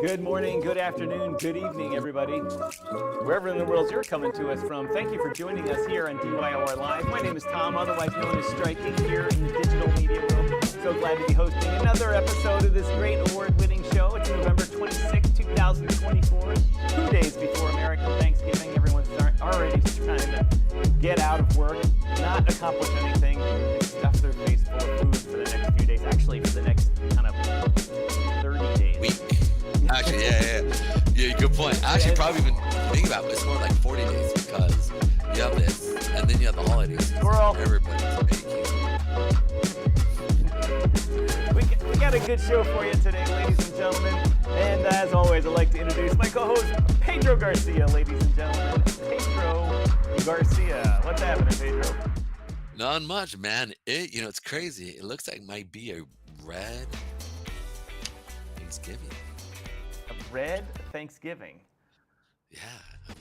Good morning, good afternoon, good evening, everybody. Wherever in the world you're coming to us from, thank you for joining us here on DYOR Live. My name is Tom, otherwise known as Striking, here in the digital media world. So glad to be hosting another episode of this great award-winning show. It's November 26, 2024, 2 days before American Thanksgiving. Everyone's already trying to get out of work, not accomplish anything, stuff their face full of food for the next few days. Actually, for the next kind of 30 days. Week. Actually, yeah, good point. Actually, probably even think about it, it's more like 40 days because you have this, and then you have the holidays. Squirrel. Everybody's baking. We got a good show for you today, ladies and gentlemen. And as always, I'd like to introduce my co-host, Pedro Garcia, ladies and gentlemen. Pedro Garcia. What's happening, Pedro? Not much, man. It's crazy. It looks like it might be a red Thanksgiving. Red Thanksgiving. Yeah,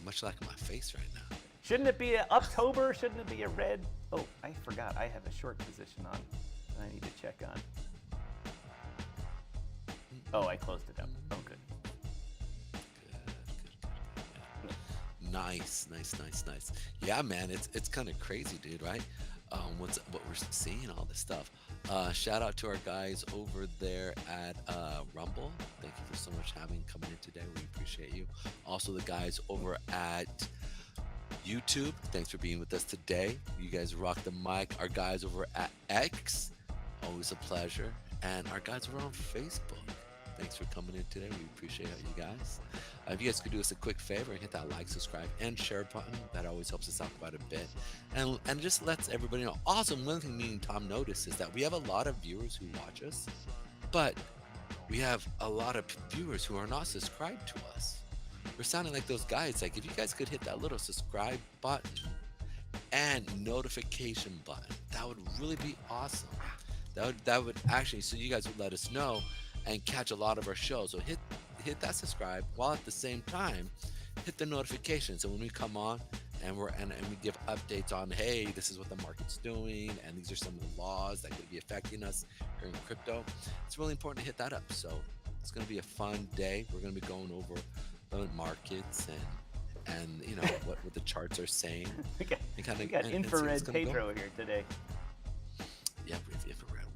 much like my face right now. Shouldn't it be a October? Shouldn't it be a red? Oh, I forgot. I have a short position on that I need to check on. Oh, I closed it up. Oh, good. Good. Nice. Yeah, man, it's kind of crazy, dude, right? What we're seeing, all this stuff. Shout out to our guys over there at Rumble. Thank you for so much coming in today. We appreciate you. Also, the guys over at YouTube. Thanks for being with us today. You guys rock the mic. Our guys over at X. Always a pleasure. And our guys over on Facebook. Thanks for coming in today. We appreciate you guys. If you guys could do us a quick favor and hit that like, subscribe, and share button, that always helps us out quite a bit. And just lets everybody know. Also, one thing me and Tom noticed is that we have a lot of viewers who watch us, but we have a lot of viewers who are not subscribed to us. We're sounding like those guys. Like, if you guys could hit that little subscribe button and notification button, that would really be awesome. That would actually, so you guys would let us know and catch a lot of our shows. So hit that subscribe, while at the same time hit the notification, so when we come on and we give updates on, hey, this is what the market's doing, and these are some of the laws that could be affecting us here in crypto. It's really important to hit that up. So it's going to be a fun day. We're going to be going over the markets and what the charts are saying. we got infrared Pedro here today. Yeah, we have infrared.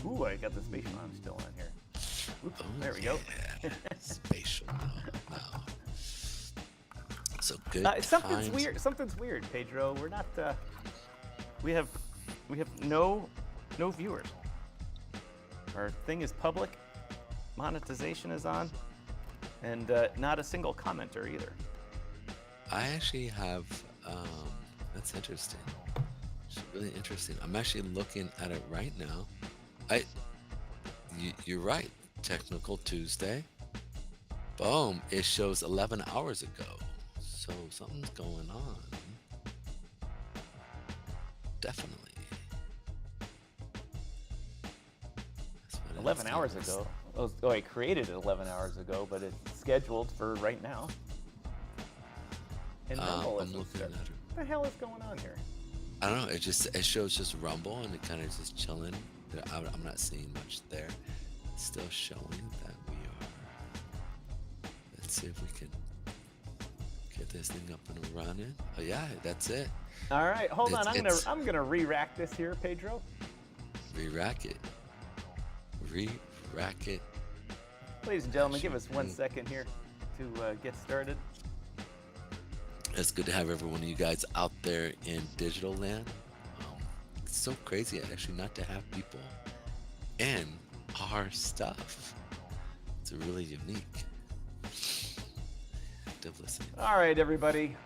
Ooh, I got the spatial arm still on here. Oops, there we go. Spatial, no. So good. Something's weird, Pedro. We're not. We have no viewers. Our thing is public. Monetization is on, and not a single commenter either. I actually have. That's interesting. It's really interesting. I'm actually looking at it right now. You're right. Technical Tuesday. Boom. It shows 11 hours ago. So something's going on. Definitely. 11 hours ago. Oh, I created it 11 hours ago, but it's scheduled for right now. And I'm looking at it. What the hell is going on here? I don't know. It shows just Rumble, and it kind of just chilling. I'm not seeing much there. It's still showing that we are. Let's see if we can get this thing up and running. Oh yeah, that's it. All right, hold on. I'm gonna re-rack this here, Pedro. Re-rack it. Re-rack it. Ladies and gentlemen, give us 1 second here to get started. It's good to have every one of you guys out there in digital land. It's so crazy actually not to have people in our stuff. It's really unique. Active listening. All right, everybody.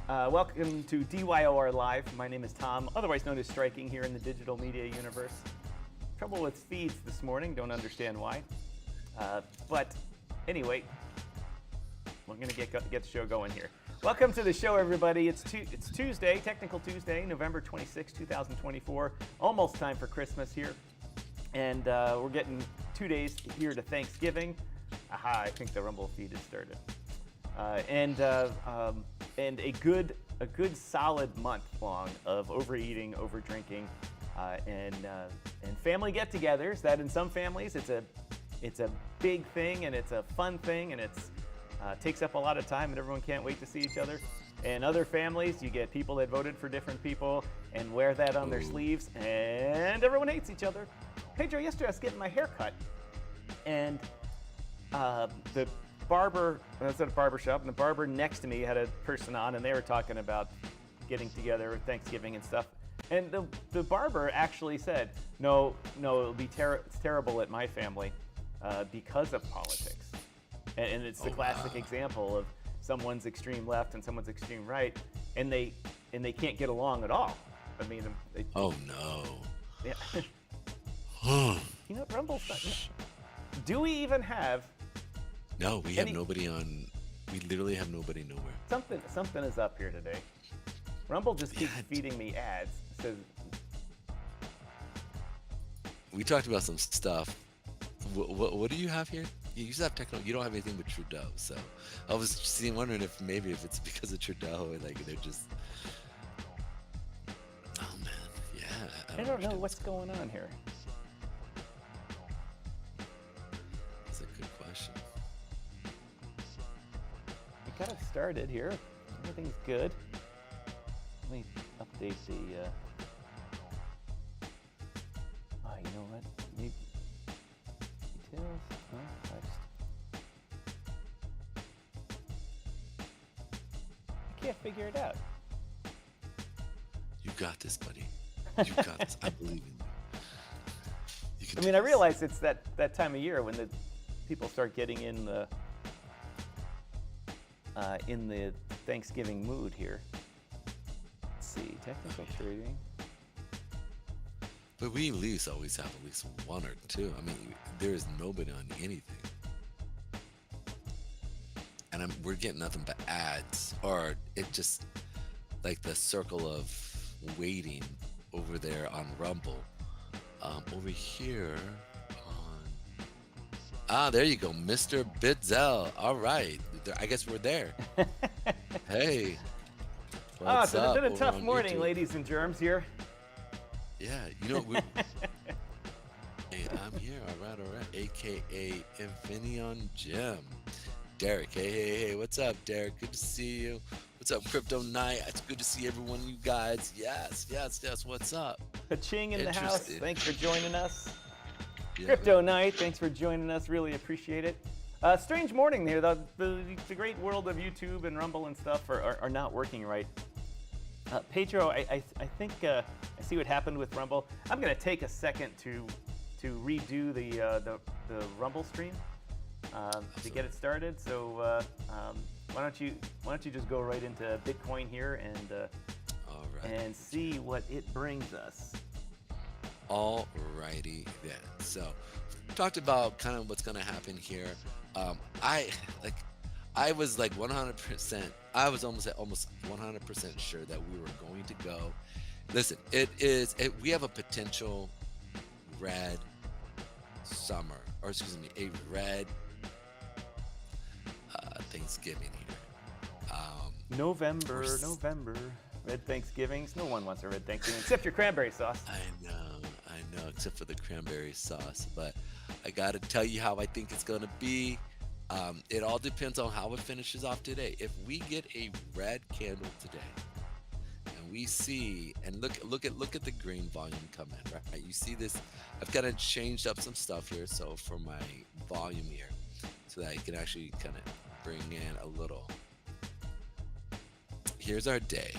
Welcome to DYOR Live. My name is Tom, otherwise known as Striking here in the digital media universe. Trouble with feeds this morning, don't understand why. But anyway, we're going to get the show going here. Welcome to the show, everybody. It's Tuesday, Technical Tuesday, November 26, 2024. Almost time for Christmas here. And we're getting 2 days here to Thanksgiving. Aha, I think the Rumble feed has started. And a good solid month long of overeating, overdrinking, and family get-togethers. That in some families it's a big thing and it's a fun thing and it's takes up a lot of time and everyone can't wait to see each other. In other families, you get people that voted for different people and wear that on their sleeves, and everyone hates each other. Pedro, yesterday I was getting my hair cut, and the barber, I was at a barber shop, and the barber next to me had a person on, and they were talking about getting together, Thanksgiving and stuff. And the barber actually said, no, it'll be it's terrible at my family because of politics. And it's the classic example of someone's extreme left and someone's extreme right, and they can't get along at all. I mean, oh no. Yeah. You know, Rumble's not. Do we even have? No, we have nobody on. We literally have nobody nowhere. Something is up here today. Rumble just keeps feeding me ads. Says we talked about some stuff. What do you have here? You used to have techno. You don't have anything but Trudeau. So I was wondering if it's because of Trudeau, like they're just. Oh man, yeah. I don't know what's going on here. That's a good question. We got it started here. Everything's good. Let me update the. Oh, you know what? Maybe details. No, I can't figure it out. You got this, buddy. You got this. I believe in you. I realize it's that time of year when the people start getting in the Thanksgiving mood here. Let's see, technical trading. But we at least always have at least one or two. I mean, there is nobody on anything. And we're getting nothing but ads, or it just like the circle of waiting over there on Rumble. Over here on there you go, Mr. Bidzel. All right, I guess we're there. Hey, what's so up? It's been a tough morning, YouTube? ladies and germs here. Yeah, hey, I'm here. All right, AKA Infineon Jim. Derek, hey, what's up, Derek? Good to see you. What's up, Crypto Night? It's good to see everyone, you guys. Yes, what's up? Ka-ching in the house. Thanks for joining us. Yeah, Crypto Night, thanks for joining us. Really appreciate it. Strange morning there. The great world of YouTube and Rumble and stuff are not working right. Pedro, I think I see what happened with Rumble. I'm going to take a second to redo the Rumble stream to get it started. So why don't you just go right into Bitcoin here and see what it brings us. Alrighty then. So talked about kind of what's going to happen here. I was like 100%. I was almost 100% sure that we were going to go. Listen, we have a potential red summer, or excuse me, a red Thanksgiving here. November, red Thanksgivings. No one wants a red Thanksgiving except your cranberry sauce. I know, except for the cranberry sauce. But I got to tell you how I think it's going to be. It all depends on how it finishes off today. If we get a red candle today, and we see, and look at the green volume come in, right? You see this. I've kind of changed up some stuff here, so for my volume here, so that you can actually kind of bring in a little. Here's our day.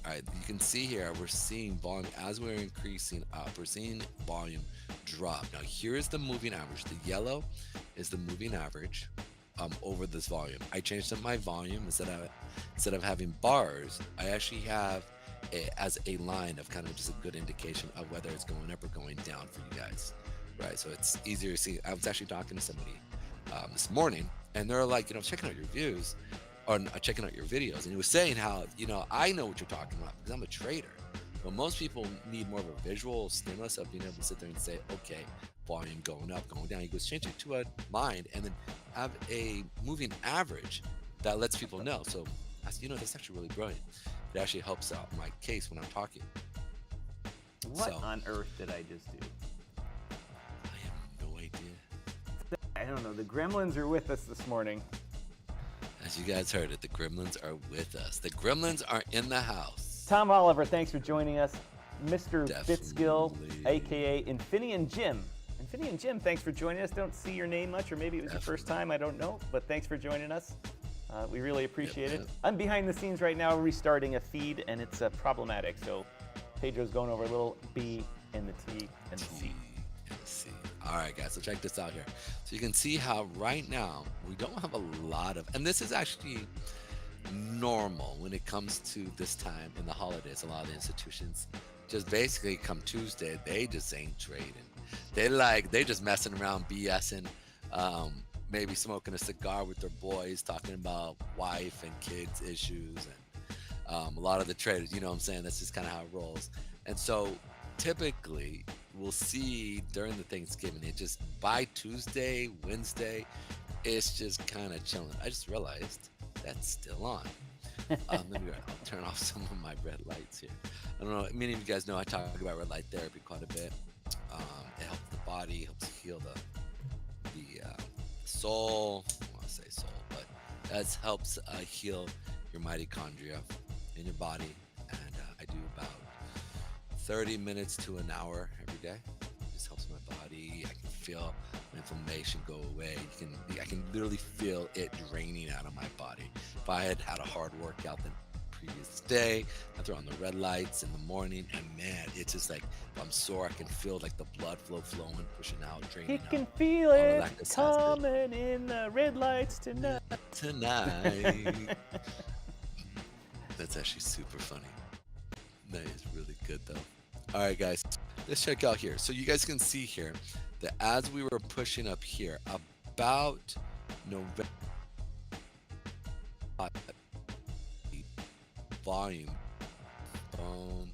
All right, you can see here we're seeing volume as we're increasing up. We're seeing volume drop. Now here's the moving average. The yellow is the moving average over this volume. I changed up my volume instead of having bars. I actually have it as a line of kind of just a good indication of whether it's going up or going down for you guys, right? So it's easier to see. I was actually talking to somebody this morning, and they're like, checking out your views or checking out your videos, and he was saying how, I know what you're talking about because I'm a trader, but most people need more of a visual stimulus of being able to sit there and say, okay, volume going up, going down. He goes, change it to a line and then have a moving average that lets people know. So that's actually really brilliant. It actually helps out my case when I'm talking. What on earth did I just do? I have no idea. I don't know. The gremlins are with us this morning. As you guys heard it, the gremlins are with us. The gremlins are in the house. Tom Oliver, thanks for joining us. Mr. Definitely. Bitskill, aka Infinian Jim. Infinian Jim, thanks for joining us. Don't see your name much, or maybe it was your first time, I don't know, but thanks for joining us. We really appreciate it. I'm behind the scenes right now restarting a feed, and it's problematic. So Pedro's going over a little B and the T and the C. All right, guys, so check this out here. So you can see how right now we don't have a lot of, and this is actually normal when it comes to this time in the holidays. A lot of the institutions just basically come Tuesday, they just ain't trading. They just messing around, BSing, maybe smoking a cigar with their boys, talking about wife and kids issues, and a lot of the traders, you know what I'm saying? That's just kind of how it rolls. And so typically we'll see during the Thanksgiving, it just by Tuesday, Wednesday, it's just kind of chilling. I just realized that's still on. I'll turn off some of my red lights here. I don't know, many of you guys know I talk about red light therapy quite a bit. It helps the body, helps heal the soul. I don't want to say soul, but that helps heal your mitochondria in your body. And I do about 30 minutes to an hour every day. It just helps my body. I can feel inflammation go away. I can literally feel it draining out of my body. If I had a hard workout the previous day, I throw on the red lights in the morning, and man, it's just like if I'm sore, I can feel like the blood flow flowing, pushing out, draining out. You can feel it coming in the red lights tonight. That's actually super funny. That is really good though. All right, guys, let's check out here. So you guys can see here that as we were pushing up here, about November, volume, boom,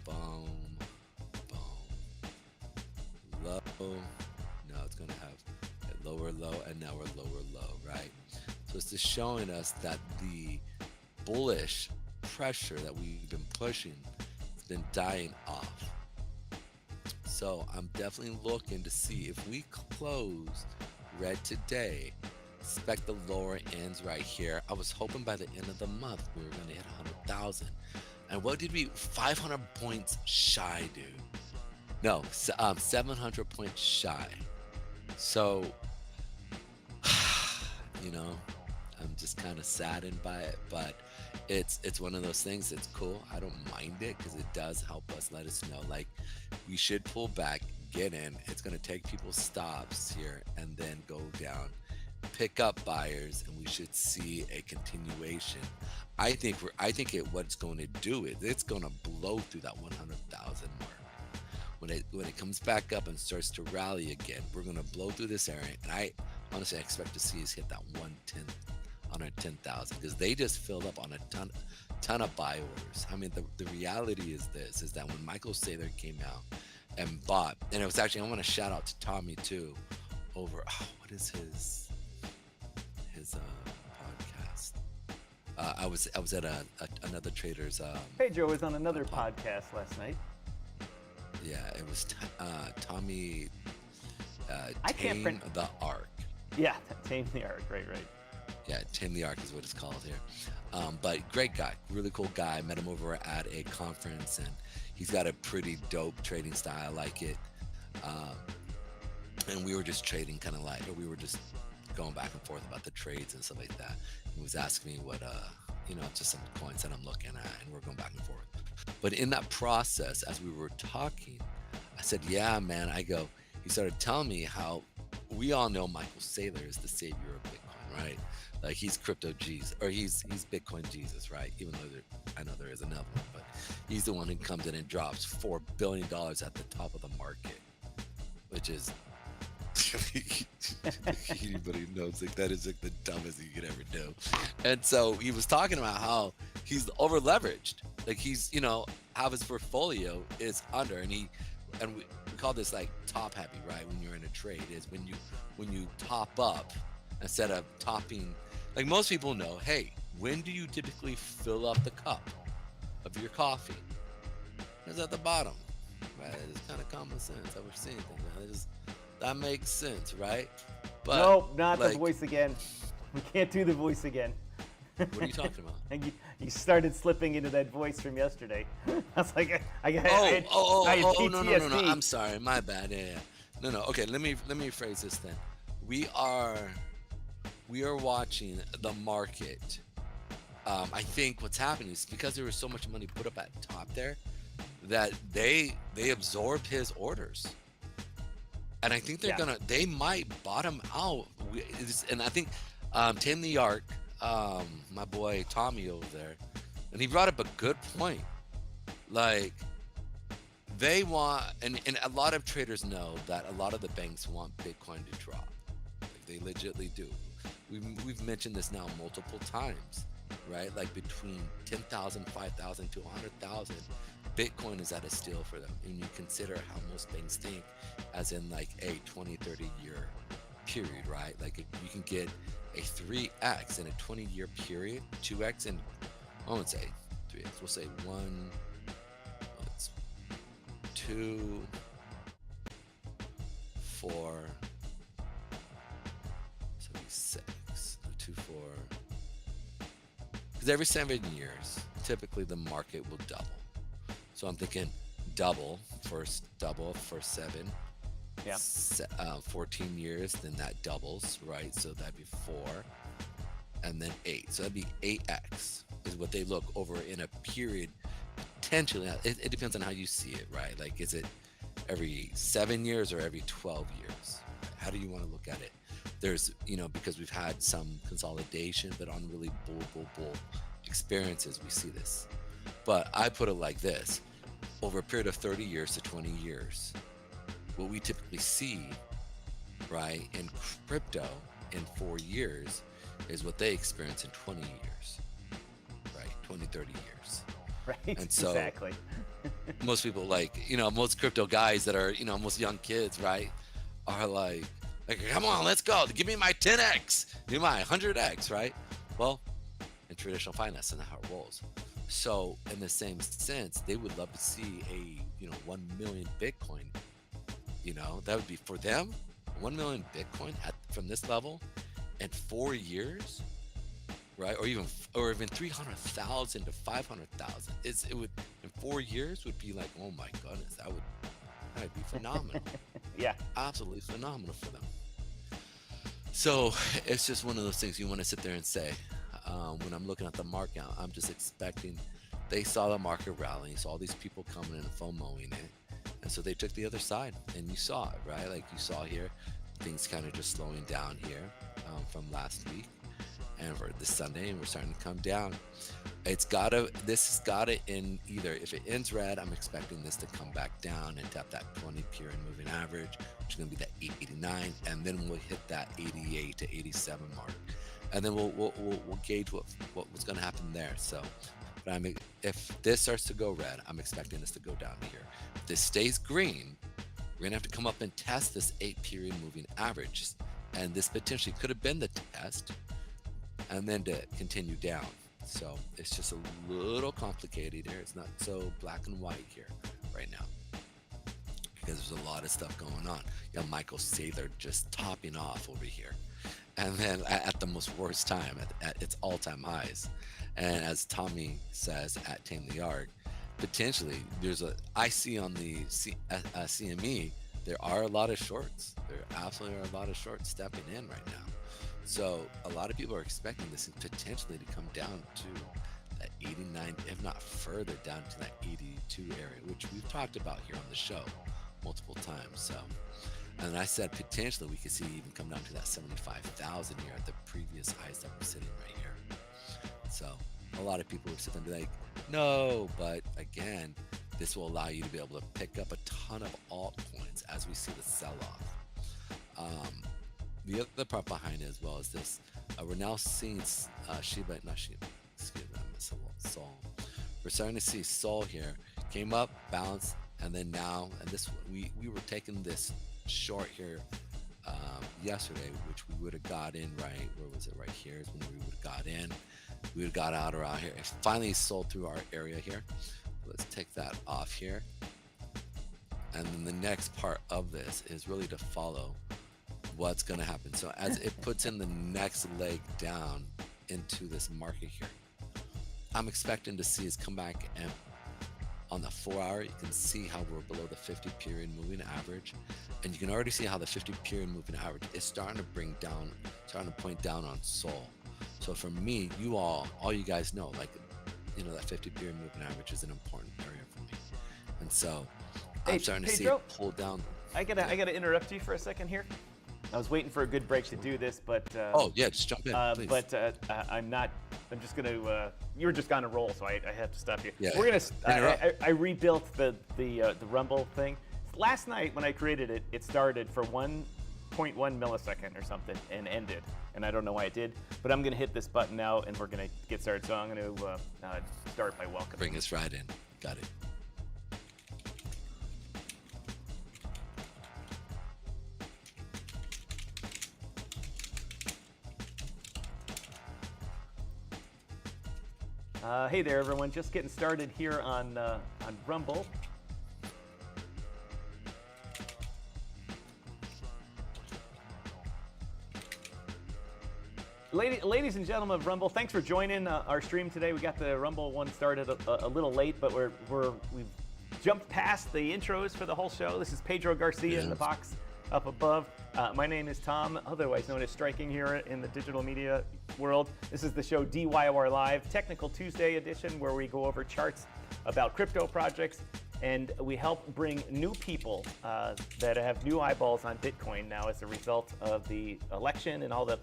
boom, boom, low. Now it's gonna have a lower low, and now we're lower low, right? So it's just showing us that the bullish pressure that we've been pushing has been dying off. So I'm definitely looking to see if we close red today, expect the lower ends right here. I was hoping by the end of the month we were going to hit 100,000. And what did we, 500 points shy, dude? No, 700 points shy. So, I'm just kind of saddened by it, but it's one of those things that's cool. I don't mind it because it does help us, let us know, like, we should pull back, get in. It's going to take people's stops here and then go down, pick up buyers, and we should see a continuation. I think what it's going to do is it's going to blow through that 100,000 mark. When it comes back up and starts to rally again, we're going to blow through this area, and I honestly expect to see us hit that 110,000 because they just filled up on a ton of buy orders. I mean, the reality is this, is that when Michael Saylor came out and bought, and it was actually, I want to shout out to Tommy too, over, what is his podcast? I was at another trader's. Pedro was on another podcast last night. Yeah, it was Tommy. I can't Tame the Arc. Yeah, Tame the Arc. Right. Yeah, Tim the Arc is what it's called here. But great guy, really cool guy. Met him over at a conference, and he's got a pretty dope trading style. I like it. Um, and we were just trading kind of like, or we were just going back and forth about the trades and stuff like that. He was asking me what, just some coins that I'm looking at, and we're going back and forth. But in that process, as we were talking, I said, "Yeah, man." I go. He started telling me how we all know Michael Saylor is the savior of Bitcoin, right? Like he's crypto Jesus, or he's Bitcoin Jesus, right? Even though I know there is another one, but he's the one who comes in and drops $4 billion at the top of the market, which is anybody knows like that is like the dumbest thing you could ever do. And so he was talking about how he's over leveraged, like he's how his portfolio is under, and we call this like top heavy, right? When you're in a trade, is when you top up instead of topping. Like most people know, hey, when do you typically fill up the cup of your coffee? It's at the bottom, right? It's kind of common sense that we're seeing things. That makes sense, right? But nope, not the voice again. We can't do the voice again. What are you talking about? And you started slipping into that voice from yesterday. I was like, I had PTSD. No. I'm sorry, my bad. Yeah. No. Okay, let me phrase this then. We are watching the market. I think what's happening is because there was so much money put up at top there that they absorbed his orders. And I think they might bottom out. And I think Tim the Arc, my boy Tommy over there, and he brought up a good point. Like they want, and a lot of traders know that a lot of the banks want Bitcoin to drop. Like they legitimately do. We've mentioned this now multiple times, right? Like between 10,000, 5,000 to 100,000. Bitcoin is at a steal for them. And you consider how most banks think as in like a 20, 30 year period, right? Like if you can get a 3x in a 20-year period, 2x in, I won't say 3x, we'll say 2, 4, 76, 2, 4. Because every 7 years, typically the market will double. So I'm thinking double for 7, 14 years, then that doubles, right? So that'd be 4, and then 8. So that'd be 8x is what they look over in a period. Potentially, it depends on how you see it, right? Like, is it every 7 years or every 12 years? How do you want to look at it? There's, because we've had some consolidation, but on really bull experiences, we see this. But I put it like this: over a period of 30 years to 20 years, what we typically see, right, in crypto in 4 years is what they experience in 20 years, right? 20, 30 years. Right, and so exactly. Most people, like, most crypto guys that are, most young kids, right, are like, come on, let's go. Give me my 10x, give me my 100x, right? Well, in traditional finance, that's not how it rolls. So in the same sense, they would love to see a 1 million Bitcoin. That would be for them 1 million Bitcoin from this level in 4 years, right? Or even 300,000 to 500,000. It would in 4 years would be like, oh my goodness, that would be phenomenal. Yeah, absolutely phenomenal for them. So it's just one of those things you want to sit there and say. When I'm looking at the market, I'm just expecting. They saw the market rallying, saw all these people coming in and FOMOing it, and so they took the other side. And you saw it, right? Like you saw here, things kind of just slowing down here from last week, and for this Sunday, and we're starting to come down. This has gotta end either. If it ends red, I'm expecting this to come back down and tap that 20 period moving average, which is gonna be that 89, and then we'll hit that 88 to 87 mark. And then we'll gauge what's going to happen there. So, but if this starts to go red, I'm expecting this to go down here. If this stays green, we're going to have to come up and test this 8-period moving average. And this potentially could have been the test, and then to continue down. So it's just a little complicated here. It's not so black and white here right now, because there's a lot of stuff going on. You have Michael Saylor just topping off over here. and then at the most worst time, at its all-time highs. And as Tommy says at Tame the Yard, potentially I see on the CME, there are a lot of shorts. There absolutely are a lot of shorts stepping in right now. So a lot of people are expecting this potentially to come down to that 89, if not further down to that 82 area, which we've talked about here on the show multiple times. So, and I said potentially we could see even come down to that 75,000 here at the previous highs that we're sitting right here. So a lot of people would sit there and be like, no, but again, this will allow you to be able to pick up a ton of altcoins as we see the sell-off. The other part behind it as well is this. We're now seeing Shiba, not Shiba, excuse me, I missed Sol. We're starting to see Sol here. Came up, bounced, and then now, and this we were taking this short here yesterday, which we would have got in right, where was it, right here is when we would have got in. We would have got out around here. It finally sold through our area here. Let's take that off here. And then the next part of this is really to follow what's going to happen. So as it puts in the next leg down into this market here, I'm expecting to see us come back, and on the 4 hour, you can see how we're below the 50 period moving average. And you can already see how the 50 period moving average is starting to point down on Sol. So for me, all you guys know, like, you know, that 50 period moving average is an important area for me. And so I'm starting to see it pull down. I gotta interrupt you for a second here. I was waiting for a good break to do this, but oh yeah, just jump in, please. But I'm not. I'm just gonna. You were just on a roll, so I have to stop you. Yeah. We're gonna. I rebuilt the Rumble thing. Last night when I created it, it started for 1.1 millisecond or something and ended, and I don't know why it did. But I'm gonna hit this button now, and we're gonna get started. So I'm gonna start by welcoming. Bring us right in. Got it. Hey there, everyone. Just getting started here on Rumble. Ladies and gentlemen of Rumble, thanks for joining our stream today. We got the Rumble one started a little late, but we've jumped past the intros for the whole show. This is Pedro Garcia in the box up above. My name is Tom, otherwise known as Striking here in the digital media world. This is the show DYOR Live, Technical Tuesday edition, where we go over charts about crypto projects, and we help bring new people that have new eyeballs on Bitcoin now as a result of the election and all the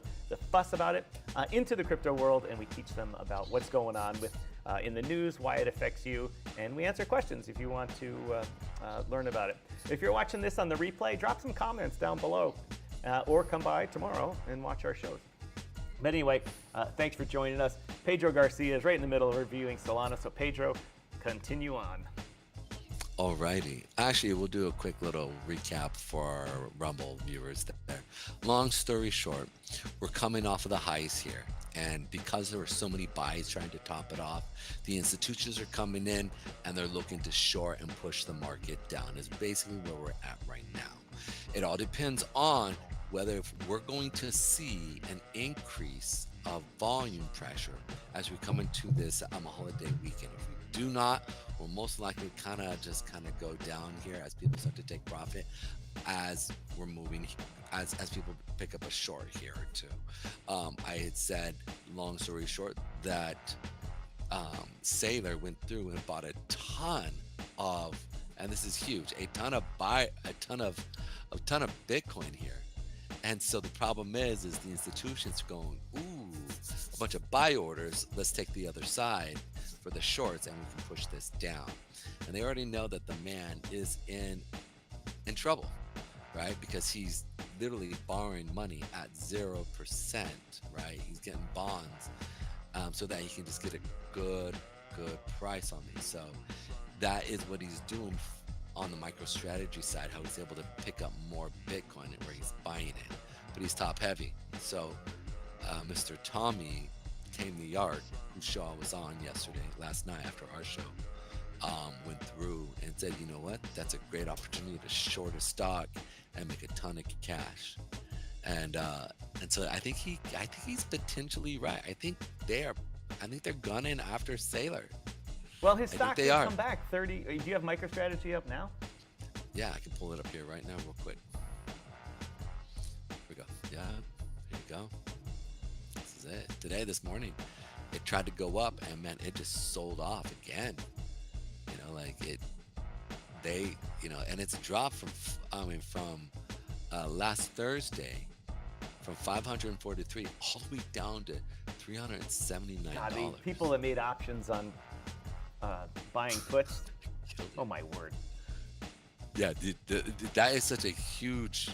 fuss about it into the crypto world, and we teach them about what's going on with in the news, why it affects you, and we answer questions if you want to learn about it. If you're watching this on the replay, drop some comments down below or come by tomorrow and watch our shows. But anyway, thanks for joining us. Pedro Garcia is right in the middle of reviewing Solana, so Pedro, continue on. Alrighty. Actually, we'll do a quick little recap for our Rumble viewers there. Long story short, we're coming off of the highs here. And because there were so many buys trying to top it off, the institutions are coming in and they're looking to short and push the market down is basically where we're at right now. It all depends on whether we're going to see an increase of volume pressure as we come into this holiday weekend. If we do not, we'll most likely kind of go down here as people start to take profit as we're moving, as people pick up a short here or two. I had said, long story short, that Sailor went through and bought a ton of, and this is huge, a ton of Bitcoin here. And so the problem is the institutions going, ooh, a bunch of buy orders, let's take the other side for the shorts and we can push this down. And they already know that the man is in trouble, right? Because he's literally borrowing money at 0%, right? He's getting bonds so that he can just get a good price on these. So that is what he's doing on the MicroStrategy side, how he's able to pick up more Bitcoin and where he's buying it, but he's top heavy. So Mr. Tommy Tame the Yard, whose show I was on last night after our show, went through and said, you know what, that's a great opportunity to short a stock and make a ton of cash. And And so I think he's potentially right. I think they're gunning after Sailor. Well, his I think stock they did are. come back 30. Do you have MicroStrategy up now? Yeah, I can pull it up here right now real quick. Here we go. Yeah, here you go. This is it. Today, this morning, it tried to go up, and man, it just sold off again. You know, like and it's dropped from last Thursday from 543 all the way down to $379. God, the people that made options on buying puts. Oh my word. Yeah, that is such a huge.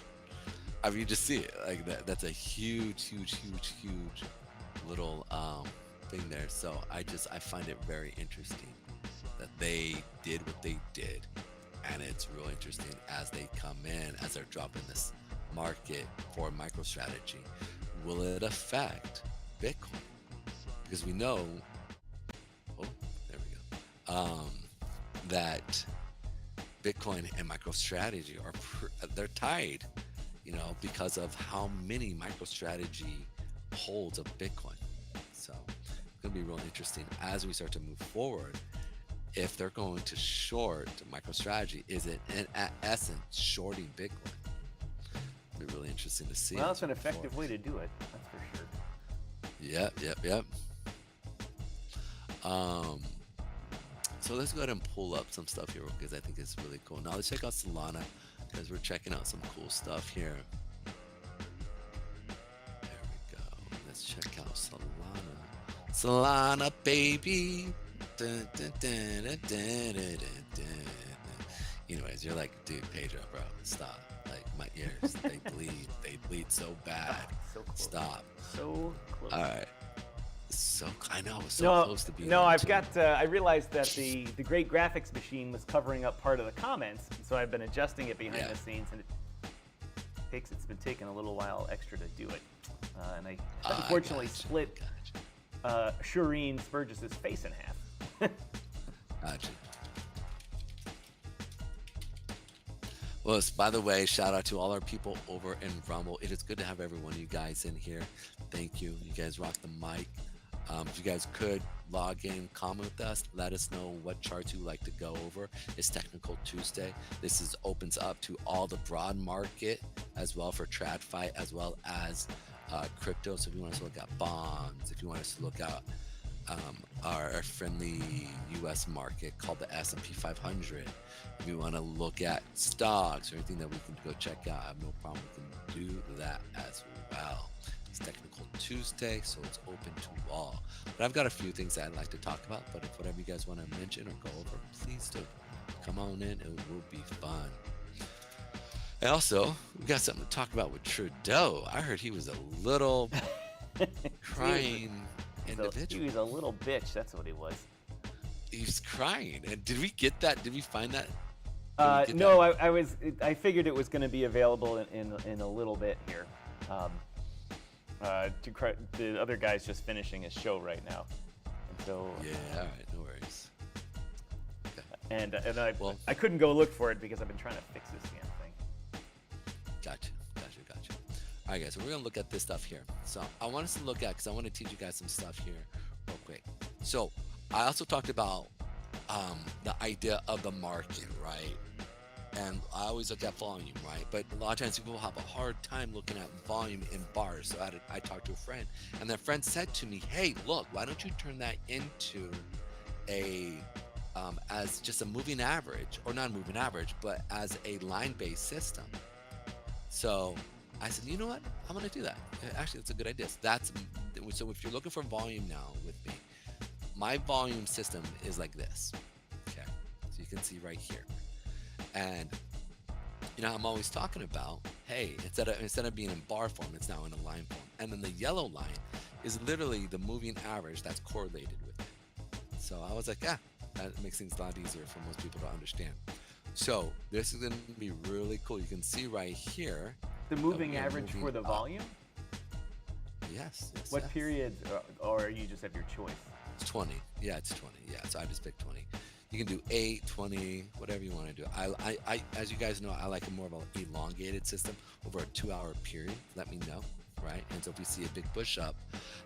I mean, you just see it like that. That's a huge little thing there. So I find it very interesting that they did what they did, and it's real interesting as they come in, as they're dropping this market for MicroStrategy. Will it affect Bitcoin? Because we know, there we go, that Bitcoin and MicroStrategy they're tied, because of how many MicroStrategy holds of Bitcoin. So it's going to be real interesting as we start to move forward. If they're going to short MicroStrategy, is it in essence shorting Bitcoin? It'll be really interesting to see. Well, it's an effective way to do it. That's for sure. Yep. So let's go ahead and pull up some stuff here because I think it's really cool. Now let's check out Solana because we're checking out some cool stuff here. There we go. Let's check out Solana. Solana, baby. Dun, dun, dun, dun, dun, dun, dun. Anyways, you're like, dude, Pedro, bro, stop. Like, my ears, they bleed so bad. So close. Stop. So close. All right. I know, so close to being. No, I've got. I realized that the great graphics machine was covering up part of the comments, so I've been adjusting it behind the scenes, and it's been taking a little while extra to do it, and I unfortunately split Shireen Burgess's face in half. Gotcha. Well, by the way, shout out to all our people over in Rumble. It is good to have every one of you guys in here. Thank you. You guys rock the mic. If you guys could log in, comment with us, let us know what charts you like to go over. It's Technical Tuesday. This opens up to all the broad market as well for TradFi as well as crypto. So if you want us to look at bonds, if you want us to look at our friendly U.S. market called the S&P 500, if you want to look at stocks or anything that we can go check out, I have no problem. We can do that as well. It's Technical Tuesday, so it's open to all. But I've got a few things I'd like to talk about, but if whatever you guys want to mention or go over, please do. Come on in, it will be fun. And also, we got something to talk about with Trudeau. I heard he was a little crying individual. He was a little bitch, that's what he was. He was crying. And did we get that? Did we find that? No, I figured it was going to be available in a little bit here. The other guy's just finishing his show right now, and so all right, no worries. Okay. And I couldn't go look for it because I've been trying to fix this damn thing. Gotcha. All right, guys, so we're gonna look at this stuff here. So I want us to look at, because I want to teach you guys some stuff here real quick. So I also talked about the idea of the market, right? And I always look at volume, right? But a lot of times people have a hard time looking at volume in bars. So I talked to a friend, and that friend said to me, hey, look, why don't you turn that into as just a moving average, or not moving average, but as a line-based system. So I said, you know what? I'm going to do that. Actually, that's a good idea. So if you're looking for volume now with me, my volume system is like this. Okay. So you can see right here. And I'm always talking about, hey, instead of being in bar form, it's now in a line form. And then the yellow line is literally the moving average that's correlated with it. So I was like, that makes things a lot easier for most people to understand. So this is going to be really cool. You can see right here the moving average for the volume. Yes. What periods, or you just have your choice? It's 20. Yeah, it's 20. Yeah, so I just picked 20. You can do 8, 20, whatever you want to do. I as you guys know, I like a more of an elongated system over a 2-hour period. Let me know. right? And so if we see a big push up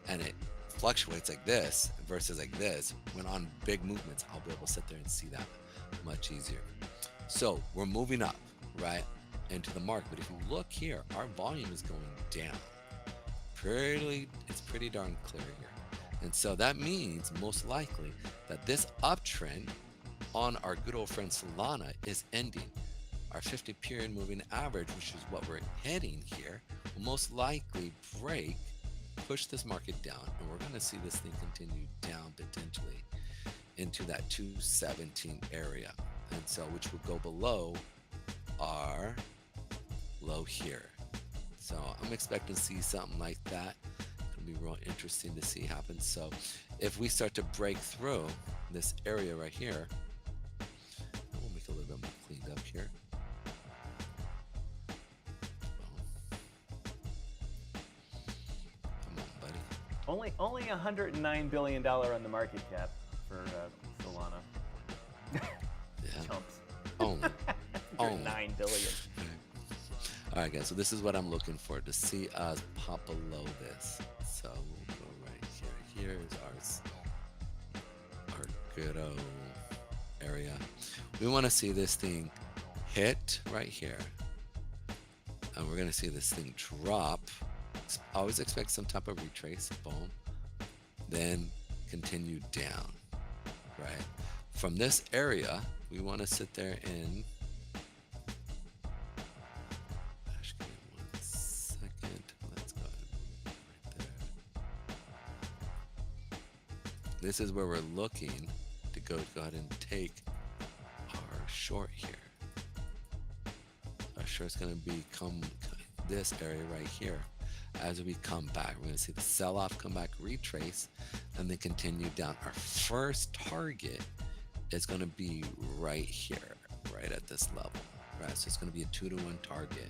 and it fluctuates like this versus like this, when on big movements, I'll be able to sit there and see that much easier. So we're moving up, right, into the market. But if you look here, our volume is going down. It's pretty darn clear here. And so that means most likely that this uptrend on our good old friend Solana is ending. Our 50 period moving average, which is what we're heading here, will most likely break, push this market down, and we're going to see this thing continue down potentially into that 217 area, and so which would go below our low here. So I'm expecting to see something like that. It's gonna be real interesting to see happen. So if we start to break through this area right here, we'll make it a little bit more cleaned up here. Come on, buddy. Only $109 billion on the market cap for Solana. Yeah. Chumps. Only. Only. $9 billion. All right, guys. So this is what I'm looking for, to see us pop below this. So we'll go right here. Here is our good old area. We want to see this thing hit right here, and we're going to see this thing drop. Always expect some type of retrace. Boom. Then continue down. Right. From this area, we want to sit there in. Gosh, give me 1 second. Let's go ahead and move it right there. This is where we're looking to go ahead and take our short here. Our short's going to become this area right here. As we come back, we're going to see the sell-off come back, retrace, and then continue down. Our first target is going to be right here, right at this level, right? So it's going to be a 2-to-1 target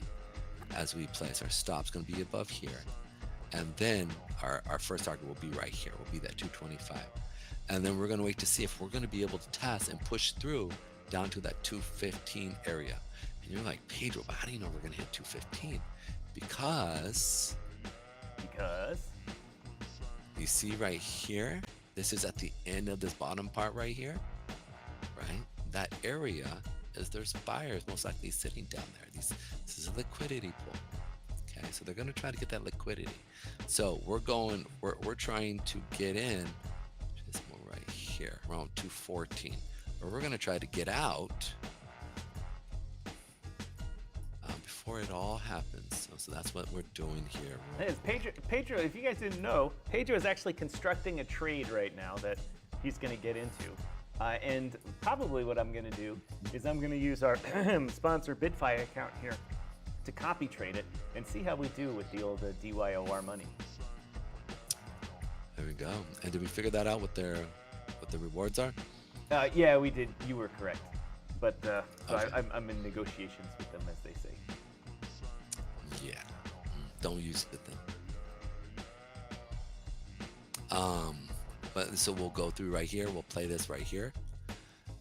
as we place. Our stop's going to be above here, and then our first target will be right here. Will be that 225, and then we're going to wait to see if we're going to be able to test and push through down to that 215 area. And you're like, Pedro, but how do you know we're going to hit 215? Because you see right here, this is at the end of this bottom part right here, right? That area is, there's buyers most likely sitting down there. This is a liquidity pool. Okay, so they're going to try to get that liquidity. So we're trying to get in just more right here around 214, or we're going to try to get out before it all happens. So that's what we're doing here. Hey, Pedro, if you guys didn't know, Pedro is actually constructing a trade right now that he's going to get into. And probably what I'm going to do is I'm going to use our sponsor BitFi account here to copy trade it and see how we do with the old DYOR money. There we go. And did we figure that out what the rewards are? Yeah, we did. You were correct. But so okay. I'm in negotiations with them, as they say. Yeah, don't use it then. But so we'll go through right here. We'll play this right here,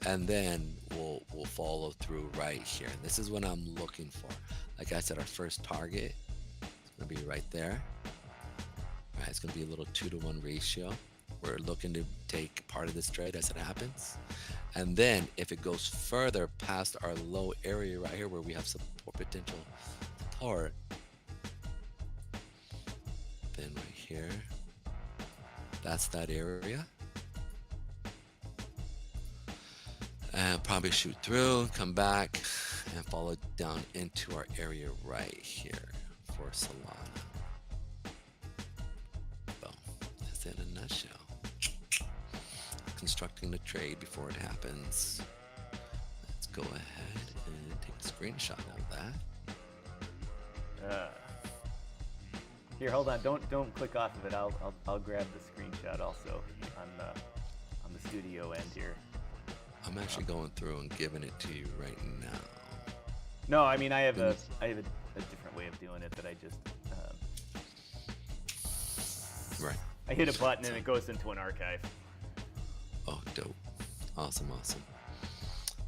and then we'll follow through right here. And this is what I'm looking for. Like I said, our first target is gonna be right there. Right, it's gonna be a little 2-to-1 ratio. We're looking to take part of this trade as it happens, and then if it goes further past our low area right here, where we have support, potential support, then right here, that's that area, and probably shoot through, come back, and follow down into our area right here for Solana. Boom. That's it in a nutshell. Constructing the trade before it happens. Let's go ahead and take a screenshot of that. Here, hold on. Don't click off of it. I'll grab the screenshot also on the studio end here. I'm actually going through and giving it to you right now. No, I mean I have a different way of doing it that I just right. I hit a button and it goes into an archive. Oh, dope. Awesome.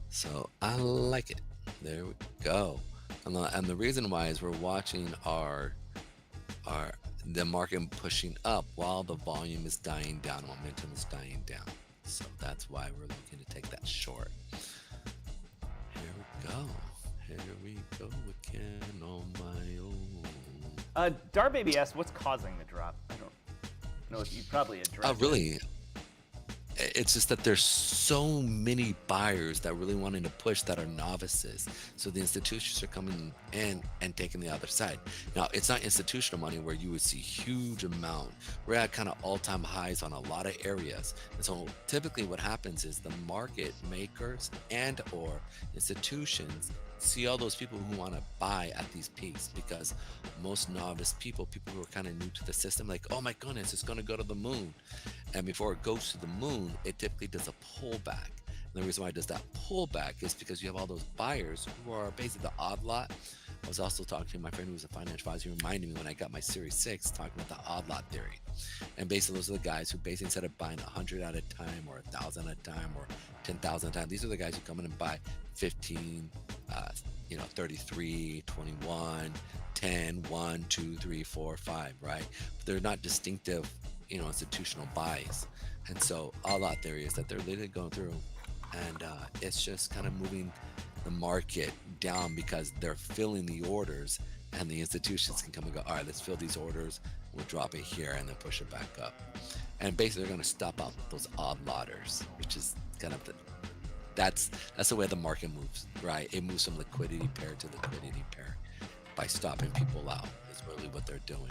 So I like it. There we go. And the reason why is we're watching our the market pushing up while the volume is dying down, momentum is dying down. So that's why we're looking to take that short. Here we go. Here we go again on my own. DYOR Baby asks, what's causing the drop? I don't know if you probably addressed Really, it's just that there's so many buyers that really wanting to push that are novices. So the institutions are coming in and taking the other side. Now, it's not institutional money where you would see huge amount. We're at kind of all-time highs on a lot of areas. And so typically what happens is the market makers and or institutions see all those people who want to buy at these peaks, because most novice people who are kind of new to the system, like, oh my goodness, it's going to go to the moon. And before it goes to the moon, it typically does a pullback. And the reason why it does that pullback is because you have all those buyers who are basically the odd lot. I was also talking to my friend who was a financial advisor, who reminded me when I got my Series 6, talking about the odd lot theory. And basically those are the guys who basically, instead of buying 100 at a time or 1,000 at a time or 10,000 at a time, these are the guys who come in and buy 15, 33, 21, 10, 1, 2, 3, 4, 5, right? But they're not distinctive, institutional buys. And so odd lot theory is that they're literally going through, and it's just kind of moving the market down because they're filling the orders, and the institutions can come and go, all right, let's fill these orders, we'll drop it here and then push it back up. And basically they're going to stop out those odd lotters, which is kind of that's the way the market moves, right? It moves from liquidity pair to liquidity pair by stopping people out is really what they're doing.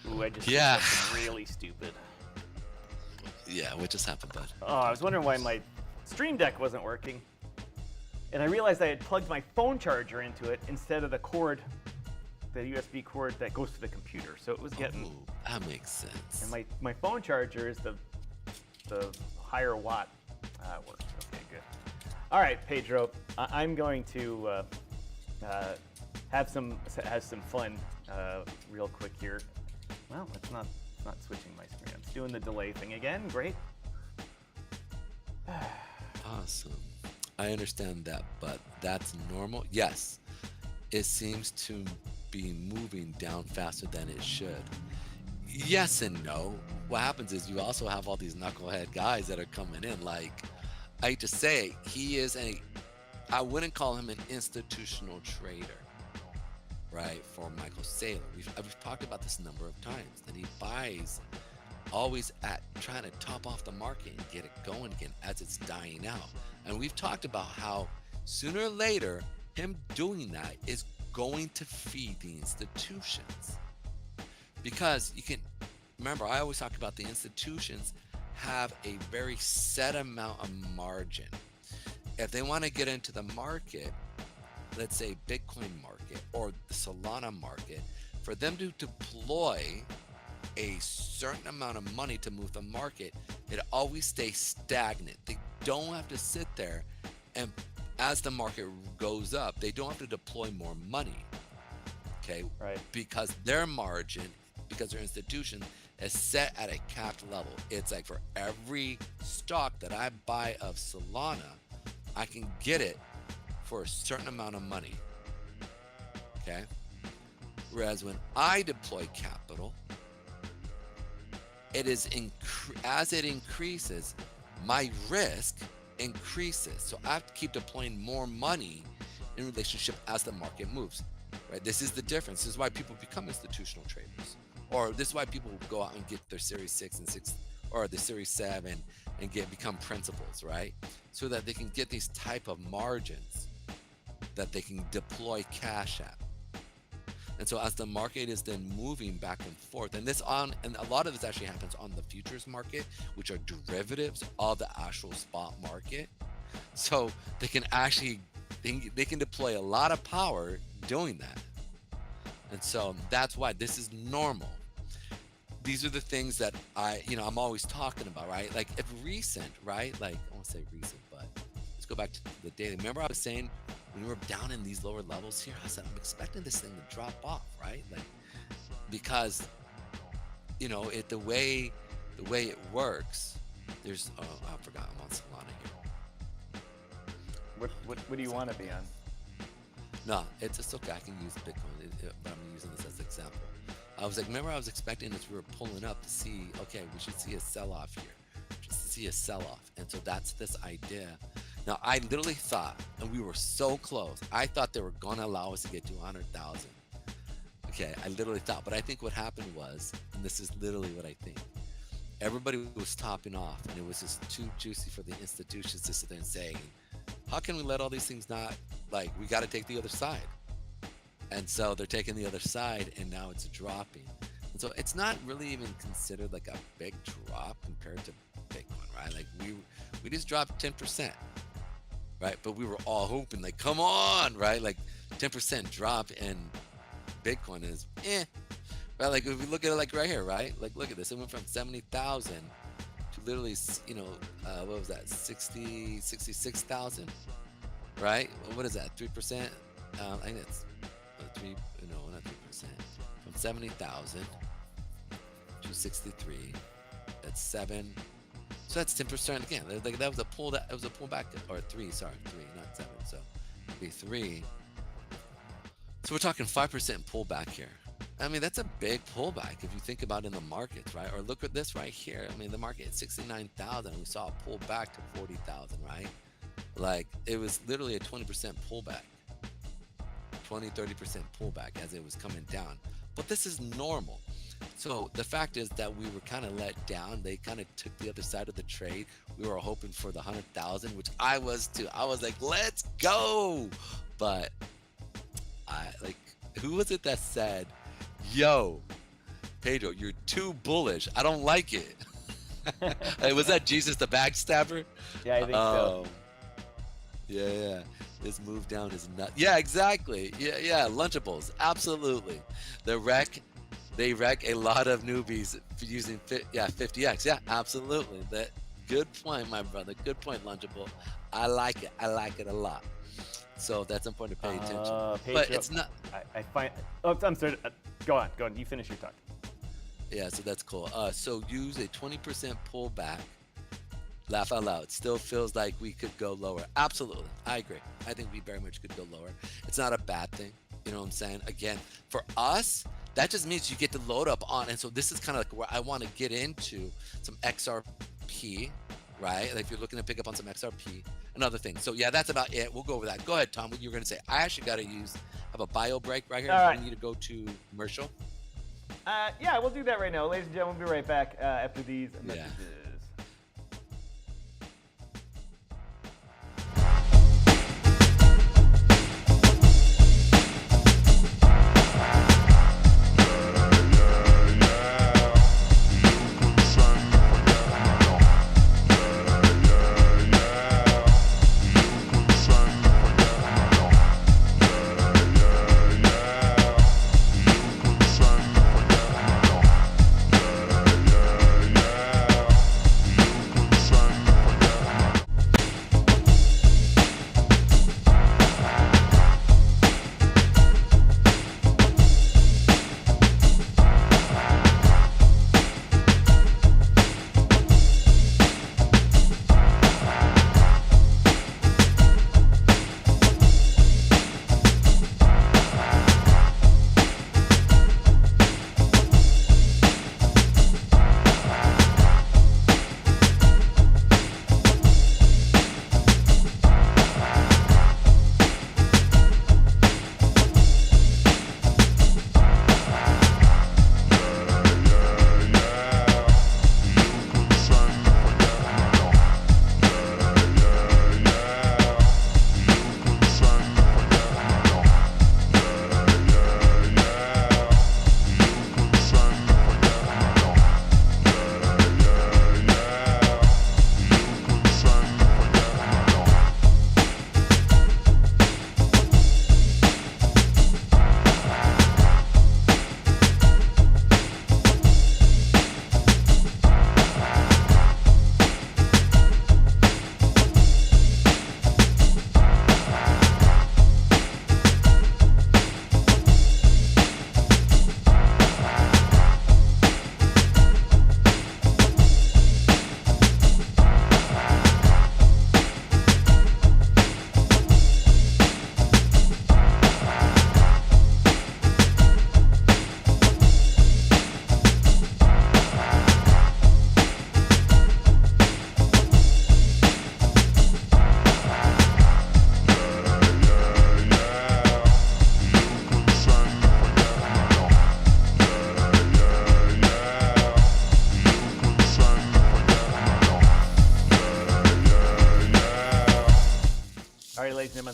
Ooh, I just did something really stupid. Yeah, what just happened, bud? Oh, I was wondering why my Stream Deck wasn't working. And I realized I had plugged my phone charger into it instead of the cord, the USB cord that goes to the computer. So it was getting... Ooh, that makes sense. And my phone charger is the higher watt. It works. Okay, good. All right, Pedro, I'm going to have some fun real quick here. Well, it's not switching my screen. I'm doing the delay thing again. Great. Awesome. I understand that, but that's normal. Yes, it seems to be moving down faster than it should. Yes and no. What happens is you also have all these knucklehead guys that are coming in. Like, I hate to say, he is I wouldn't call him an institutional trader, right? For Michael Saylor. We've talked about this a number of times, that he buys always at trying to top off the market and get it going again as it's dying out. And we've talked about how sooner or later, him doing that is going to feed the institutions. Because you can, remember, I always talk about the institutions have a very set amount of margin. If they want to get into the market, let's say Bitcoin market or the Solana market, for them to deploy a certain amount of money to move the market, it always stays stagnant. They don't have to sit there, and as the market goes up, they don't have to deploy more money, okay? Right. Because their margin, because their institution is set at a capped level. It's like for every stock that I buy of Solana, I can get it for a certain amount of money, okay? Whereas when I deploy capital, it is as it increases, my risk increases. So I have to keep deploying more money in relationship as the market moves, right? This is the difference. This is why people become institutional traders, or this is why people go out and get their Series 6 and 6 or the Series 7 and become principals, right? So that they can get these type of margins that they can deploy cash at. And so as the market is then moving back and forth, and a lot of this actually happens on the futures market, which are derivatives of the actual spot market. So they can actually, they can deploy a lot of power doing that. And so that's why this is normal. These are the things that I'm always talking about, right? Like if recent, right? Like I won't say recent, but let's go back to the daily. Remember I was saying, when we were down in these lower levels here, I said, I'm expecting this thing to drop off, right? Like, because, the way it works, there's, I forgot, I'm on Solana here. What do you want to be on? No, it's okay. I can use Bitcoin, but I'm using this as an example. I was like, remember I was expecting as we were pulling up to see, okay, we should see a sell-off here. Just to see a sell-off. And so that's this idea. Now, I literally thought, and we were so close, I thought they were going to allow us to get to 100,000. Okay, I literally thought. But I think what happened was, and this is literally what I think, everybody was topping off, and it was just too juicy for the institutions to sit there and say, how can we let all these things not, like, we got to take the other side. And so they're taking the other side, and now it's dropping. And so it's not really even considered like a big drop compared to Bitcoin, right? Like we just dropped 10%, right? But we were all hoping, like, come on, right? Like 10% drop in Bitcoin is right? Like if we look at it like right here, right? Like look at this, it went from 70,000 to literally, you know, what was that? 66,000, right? What is that? 3%? I think it's 3, no, not 3%. From 70,000 to 63. That's 7. So that's 10% again. Like that was a pull. That was a pullback, or 3. Sorry, 3, not 7. So it'd be 3. So we're talking 5% pullback here. I mean, that's a big pullback if you think about in the markets, right? Or look at this right here. I mean, the market at 69,000. We saw a pull back to 40,000, right? Like it was literally a 20% pullback. 20-30% pullback as it was coming down, but this is normal. So the fact is that we were kind of let down. They kind of took the other side of the trade. We were hoping for the 100,000, which I was too. I was like, let's go. But I like, who was it that said, yo, Pedro, you're too bullish, I don't like it? Hey, was that Jesus the backstabber? Yeah, I think so. Yeah. This move down is nuts. Yeah, exactly. Yeah. Lunchables, absolutely. They wreck a lot of newbies using 50x. Yeah, absolutely. That good point, my brother. Good point, Lunchable. I like it. I like it a lot. So that's important to pay attention. Pedro, but it's not. I find. Oh, I'm sorry. Go on. You finish your talk. Yeah, so that's cool. So use a 20% pullback. Laugh out loud. Still feels like we could go lower. Absolutely. I agree. I think we very much could go lower. It's not a bad thing. You know what I'm saying? Again, for us, that just means you get to load up on. And so this is kind of like where I want to get into some XRP, right? Like if you're looking to pick up on some XRP, another thing. So yeah, that's about it. We'll go over that. Go ahead, Tom. What you were going to say? I actually got to have a bio break right here. All right. We need to go to commercial. Yeah, we'll do that right now. Ladies and gentlemen, we'll be right back after these messages.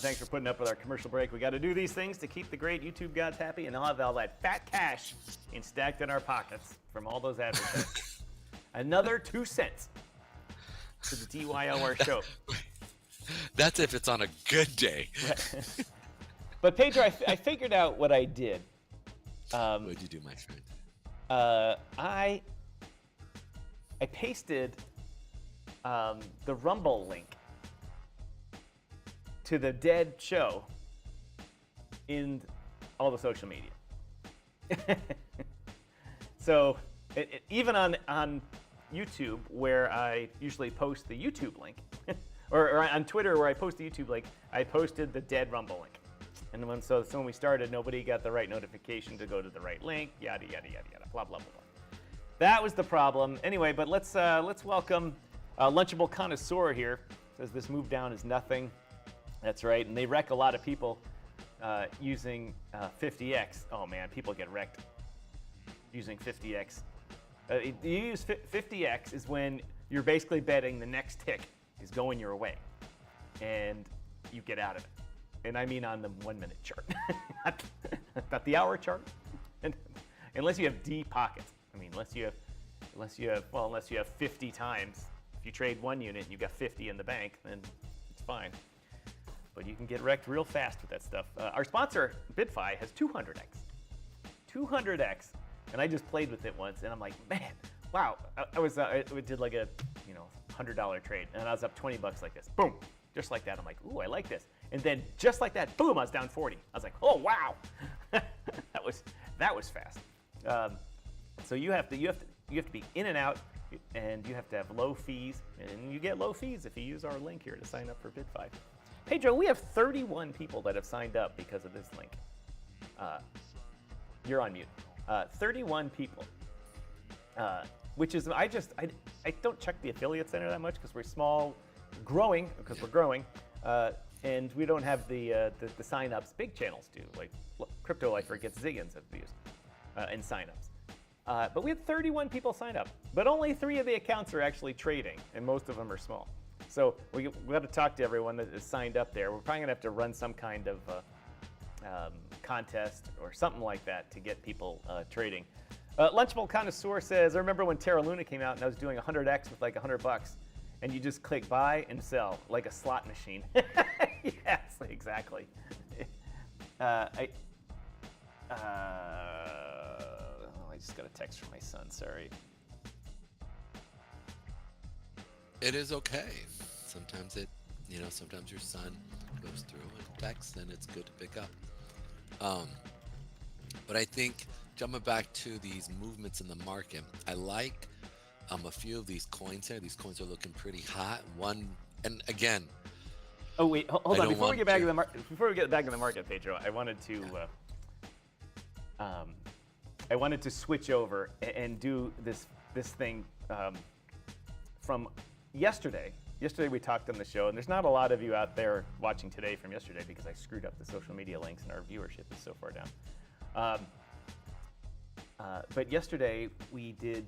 thanks for putting up with our commercial break. We got to do these things to keep the great YouTube gods happy, and they'll have all that fat cash stacked in our pockets from all those advertisements. Another 2 cents to the DYOR show. That's if it's on a good day. Right. But Pedro, I figured out what I did. What'd you do, my friend? I pasted the Rumble link to the dead show in all the social media. So even on YouTube, where I usually post the YouTube link, or on Twitter where I post the YouTube link, I posted the dead Rumble link. And so when we started, nobody got the right notification to go to the right link, yada, yada, yada, yada, blah, blah, blah, blah. That was the problem. Anyway, but let's welcome Lunchable Connoisseur here. Says this move down is nothing. That's right, and they wreck a lot of people using 50x. Oh man, people get wrecked using 50x. You use 50x is when you're basically betting the next tick is going your way, and you get out of it. And I mean on the 1 minute chart, not the hour chart. And unless you have deep pockets. I mean, unless you have 50 times. If you trade 1 unit and you got 50 in the bank, then it's fine. But you can get wrecked real fast with that stuff. Our sponsor, BitFi, has 200x. 200x. And I just played with it once, and I'm like, man, wow. I did like a $100 trade, and I was up 20 bucks like this. Boom. Just like that. I'm like, ooh, I like this. And then just like that, boom, I was down 40. I was like, oh wow, that was fast. So you have to be in and out, and you have to have low fees, and you get low fees if you use our link here to sign up for BitFi. Pedro, we have 31 people that have signed up because of this link. You're on mute. 31 people, which is I don't check the affiliate center that much because we're small. Growing because we're growing, and we don't have the sign-ups big channels do, like Crypto Lifer gets zillions of views and sign-ups. But we had 31 people sign up, but only 3 of the accounts are actually trading, and most of them are small. So we got to talk to everyone that is signed up there. We're probably gonna have to run some kind of contest or something like that to get people trading. Lunchable Connoisseur says, I remember when Terra Luna came out and I was doing 100x with like $100. And you just click buy and sell like a slot machine. Yes, exactly. I just got a text from my son. Sorry. It is okay. Sometimes sometimes your son goes through and texts, and it's good to pick up. But I think jumping back to these movements in the market, I like a few of these coins here. These coins are looking pretty hot. And again. Oh wait, hold on. Before we get back to the market, Pedro, I wanted to switch over and do this thing from yesterday. Yesterday we talked on the show, and there's not a lot of you out there watching today from yesterday because I screwed up the social media links and our viewership is so far down. But yesterday we did.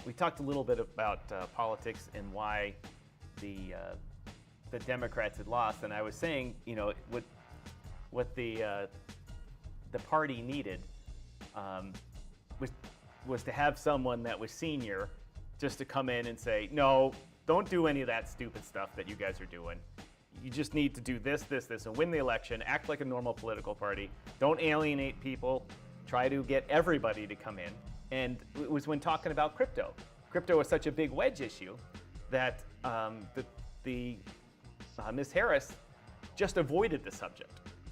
We talked a little bit about politics and why the Democrats had lost, and I was saying, what the party needed was to have someone that was senior just to come in and say, no, don't do any of that stupid stuff that you guys are doing. You just need to do this, and win the election. Act like a normal political party. Don't alienate people. Try to get everybody to come in. And it was when talking about crypto. Crypto was such a big wedge issue that Ms. Harris just avoided the subject.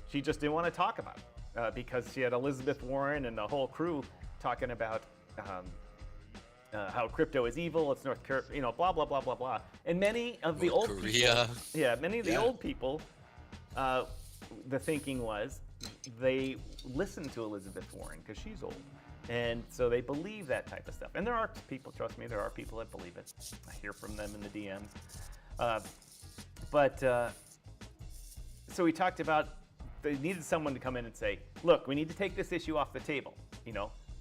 She just didn't want to talk about it because she had Elizabeth Warren and the whole crew talking about how crypto is evil. It's North Korea, blah blah blah blah blah. And many of the old people, many of the old people, the thinking was they listened to Elizabeth Warren because she's old. And so they believe that type of stuff. And there are people, trust me, there are people that believe it. I hear from them in the DMs. So we talked about they needed someone to come in and say, look, we need to take this issue off the table.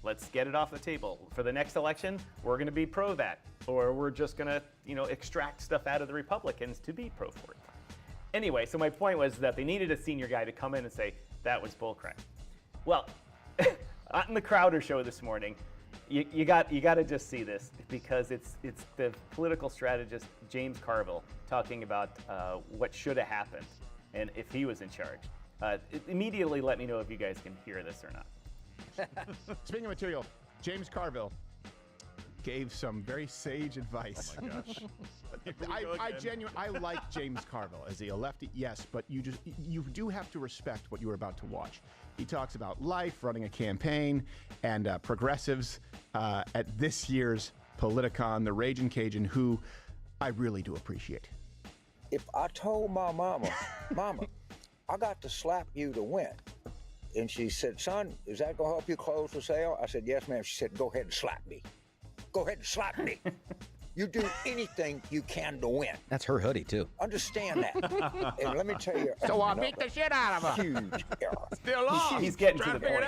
Let's get it off the table. For the next election, we're going to be pro that. Or we're just going to, extract stuff out of the Republicans to be pro for it. Anyway, so my point was that they needed a senior guy to come in and say, that was bullcrap. Well, on the Crowder show this morning, you got to just see this, because it's the political strategist James Carville talking about what should have happened and if he was in charge. Immediately let me know if you guys can hear this or not. Speaking of material, James Carville gave some very sage advice. Oh my gosh. I like James Carville. Is he a lefty? Yes, but you do have to respect what you are about to watch. He talks about life, running a campaign, and progressives at this year's Politicon, the Ragin' Cajun, who I really do appreciate. If I told my mama, Mama, I got to slap you to win, and she said, son, is that going to help you close the sale? I said, yes, ma'am. She said, go ahead and slap me. Go ahead and slap me. You do anything you can to win. That's her hoodie, too. Understand that. And let me tell you, So I beat the shit out of her. huge error. Still on. He's getting to the point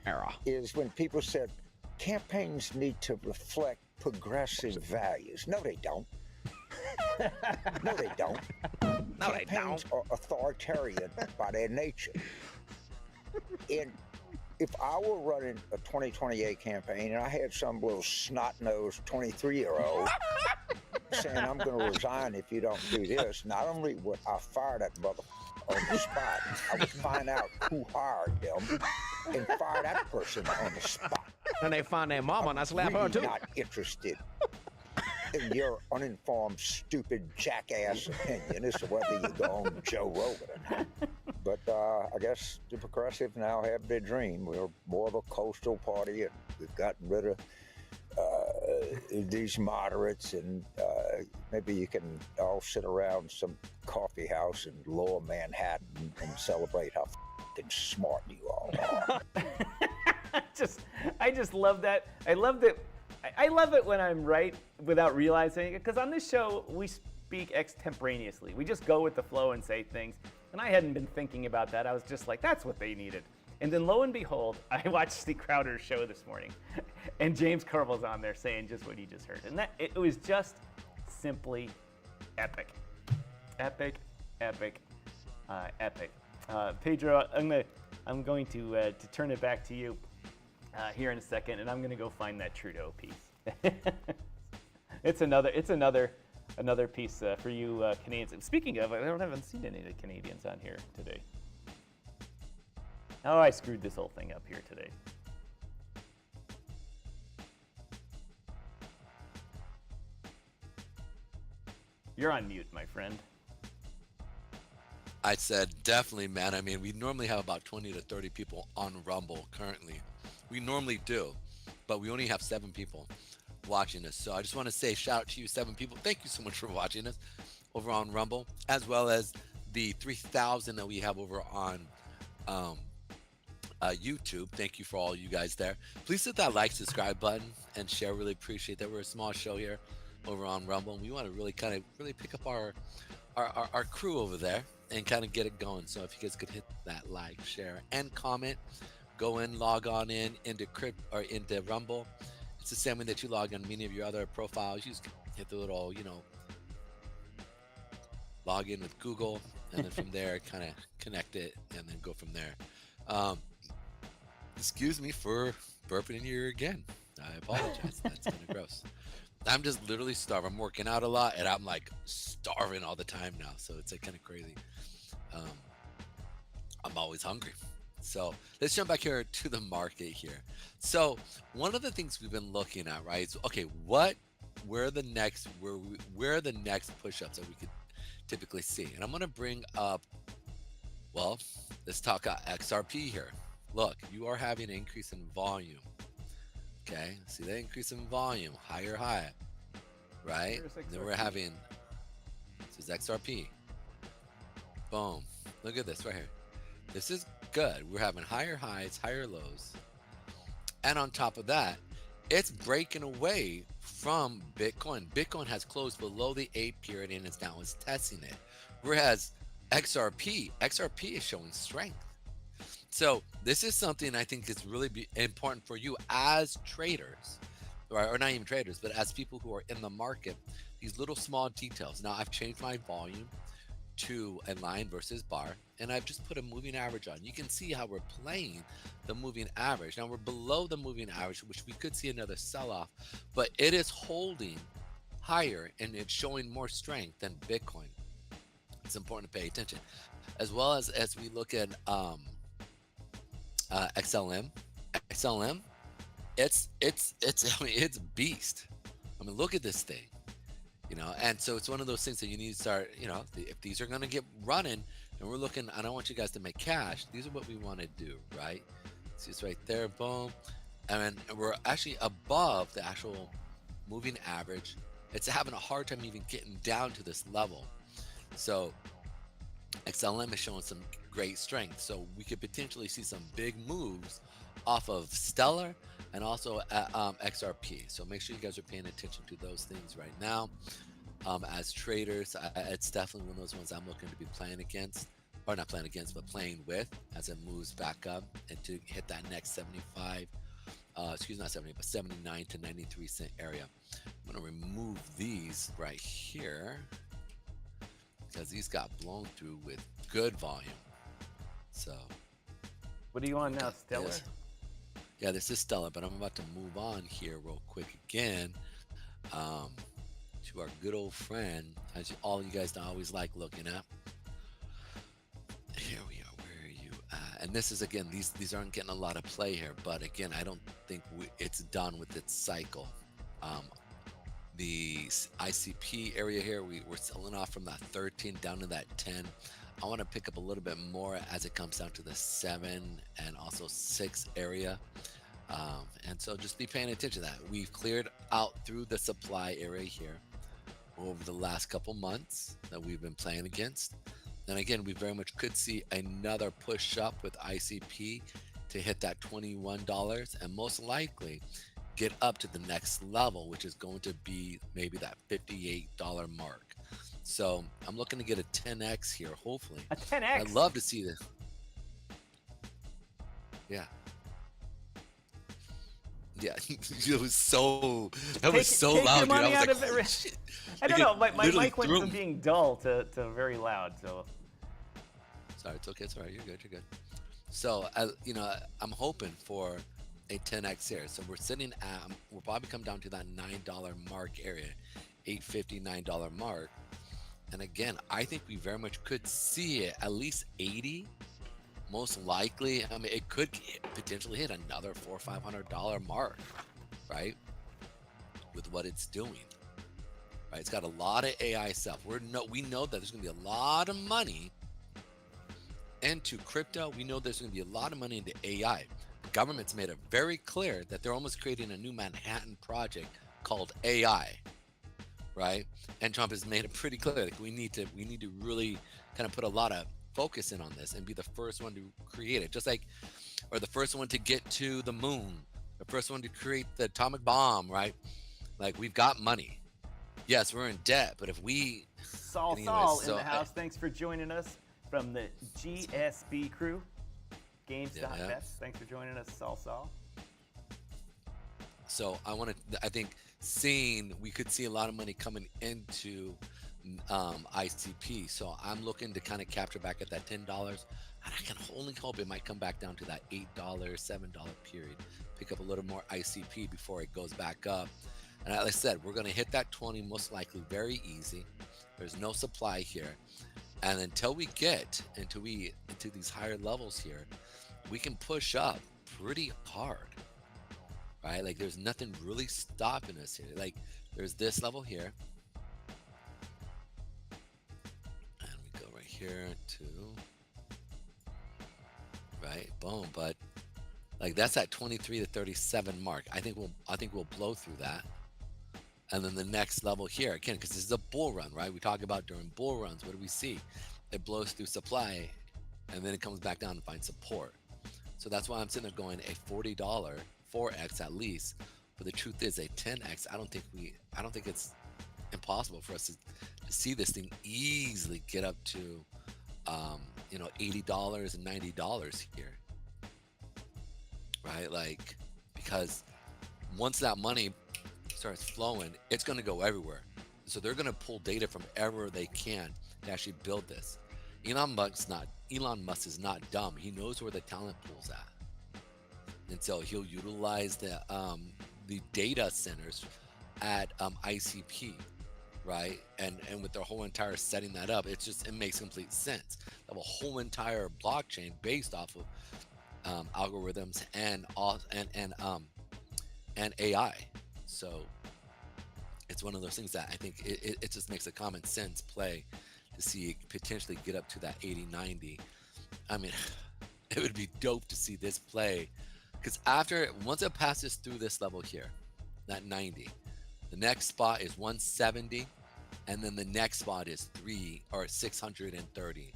here. Is when people said campaigns need to reflect progressive values. No, they don't. No, they don't. No, they Campaigns are authoritarian by their nature. And if I were running a 2028 campaign and I had some little snot-nosed 23-year-old saying I'm going to resign if you don't do this, not only would I fire that mother on the spot, I would find out who hired them and fire that person on the spot. And they find their mama and I slap her, Really too. not interested in your uninformed, stupid, jackass opinion as to whether you go on Joe Rogan or not. But I guess the progressives now have their dream. We're more of a coastal party, and we've gotten rid of these moderates, and maybe you can all sit around some coffee house in Lower Manhattan and celebrate how f***ing smart you all are. I just love that. I love it when I'm right without realizing it, because on this show we speak extemporaneously. We just go with the flow and say things. And I hadn't been thinking about that. I was just like, that's what they needed. And then lo and behold, I watched the Crowder show this morning, and James Carville's on there saying just what he just heard. And it was just simply epic. Epic, epic, epic. Pedro, I'm going to turn it back to you here in a second, and I'm going to go find that Trudeau piece. It's another piece for you Canadians. Speaking of, I haven't seen any of the Canadians on here today. Oh, I screwed this whole thing up here today. You're on mute, my friend. I said definitely, man. I mean, we normally have about 20 to 30 people on Rumble currently. We normally do, but we only have 7 people watching us. So I just want to say shout out to you 7 people. Thank you so much for watching us over on Rumble, as well as the 3,000 that we have over on YouTube. Thank you for all you guys there. Please hit that like, subscribe button, and share. Really appreciate that. We're a small show here over on Rumble, and we want to really pick up our crew over there and kind of get it going. So if you guys could hit that like, share, and comment, go in, log on into into Rumble. It's the same way that you log on many of your other profiles. You just hit the little, log in with Google, and then from there, kind of connect it, and then go from there. Excuse me for burping in your ear again. I apologize. That's kind of gross. I'm just literally starving. I'm working out a lot, and I'm like starving all the time now. So it's like kind of crazy. I'm always hungry. So let's jump back here to the market here. So one of the things we've been looking at, right? Is, okay, where are the next push-ups that we could typically see? And I'm going to bring up, well, let's talk XRP here. Look, you are having an increase in volume. Okay, see that increase in volume, higher high, right? Then we're having, this is XRP. Boom. Look at this right here. This is good. We're having higher highs, higher lows. And on top of that, it's breaking away from Bitcoin. Bitcoin has closed below the 8 period and it's now testing it. Whereas XRP is showing strength. So this is something I think is really important for you as traders, or not even traders, but as people who are in the market, these little small details. Now I've changed my volume to a line versus bar, and I've just put a moving average on. You can see how we're playing the moving average. Now we're below the moving average, which we could see another sell-off, but it is holding higher and it's showing more strength than Bitcoin. It's important to pay attention, as well as we look at XLM. XLM, it's I mean, it's beast. I mean, look at this thing. You know, and so it's one of those things that you need to start, you know, if these are going to get running and we're looking, I don't want you guys to make cash. These are what we want to do, right? See, it's right there, boom. And we're actually above the actual moving average. It's having a hard time even getting down to this level. So XLM is showing some great strength. So we could potentially see some big moves off of Stellar and also XRP. So make sure you guys are paying attention to those things right now. As traders, it's definitely one of those ones I'm looking to be playing against, or not playing against, but playing with as it moves back up and to hit that next 75, not 70, but 79 to 93 cent area. I'm going to remove these right here because these got blown through with good volume. So What are you on now, Stellar? Yeah, this is Stellar, but I'm about to move on here real quick again to our good old friend, as all you guys always like looking at. Here we are. Where are you at? And this is, again, these aren't getting a lot of play here, but again, I don't think it's done with its cycle. The ICP area here, we're selling off from that 13 down to that 10. I want to pick up a little bit more as it comes down to the 7 and also 6 area. And so just be paying attention to that. We've cleared out through the supply area here over the last couple months that we've been playing against. And again, we very much could see another push up with ICP to hit that $21 and most likely get up to the next level, which is going to be maybe that $58 mark. So I'm looking to get a 10x here, hopefully. A 10x? I'd love to see this. Yeah. Yeah, it was so Take loud, your dude. money I out was of like, it. "Holy shit." I don't know. My Literally mic went threw from him. being dull to very loud. So Sorry, it's okay. It's all right. You're good. You're good. So, I'm hoping for a 10x here. So we're sitting at, we'll probably come down to that $9 mark area, $8.50, $9 mark. And again, I think we very much could see it at least 80. Most likely, I mean, it could potentially hit another $400 or $500 mark, right? With what it's doing, right? It's got a lot of AI stuff. We know that there's going to be a lot of money into crypto. We know there's going to be a lot of money into AI. The government's made it very clear that they're almost creating a new Manhattan project called AI, right? And Trump has made it pretty clear that we need to really kind of put a lot of focus in on this and be the first one to create it, just like, or the first one to get to the moon, the first one to create the atomic bomb, right? Like, we've got money. Yes, we're in debt, but if we Saul anyways, in the house. Thanks for joining us from the GSB crew. GameStop Bets. Thanks for joining us, Saul. So I think we could see a lot of money coming into ICP. So I'm looking to kind of capture back at that $10, and I can only hope it might come back down to that $8, $7 period. Pick up a little more ICP before it goes back up. And as I said, we're going to hit that 20 most likely very easy. There's no supply here, and until we get into these higher levels here, we can push up pretty hard, right? Like, there's nothing really stopping us here. Like, there's this level here. Here to right, boom. But like, that's at 23 to 37 mark. I think we'll blow through that, and then the next level here again, because this is a bull run, right? We talk about during bull runs, what do we see? It blows through supply, and then it comes back down and finds support. So that's why I'm sitting there going a $40 4x at least. But the truth is, a 10x, I don't think it's impossible for us to see this thing easily get up to $80 and $90 here, right? Like, because once that money starts flowing, it's going to go everywhere. So they're going to pull data from everywhere they can to actually build this. Elon Musk is not dumb. He knows where the talent pool's at, and so he'll utilize the data centers at ICP, right? And with their whole entire setting that up, it makes complete sense. They have a whole entire blockchain based off of algorithms and AI. So it's one of those things that I think it just makes a common sense play to see it potentially get up to that 80-90. I mean, it would be dope to see this play, because once it passes through this level here, that 90, the next spot is 170, and then the next spot is 630.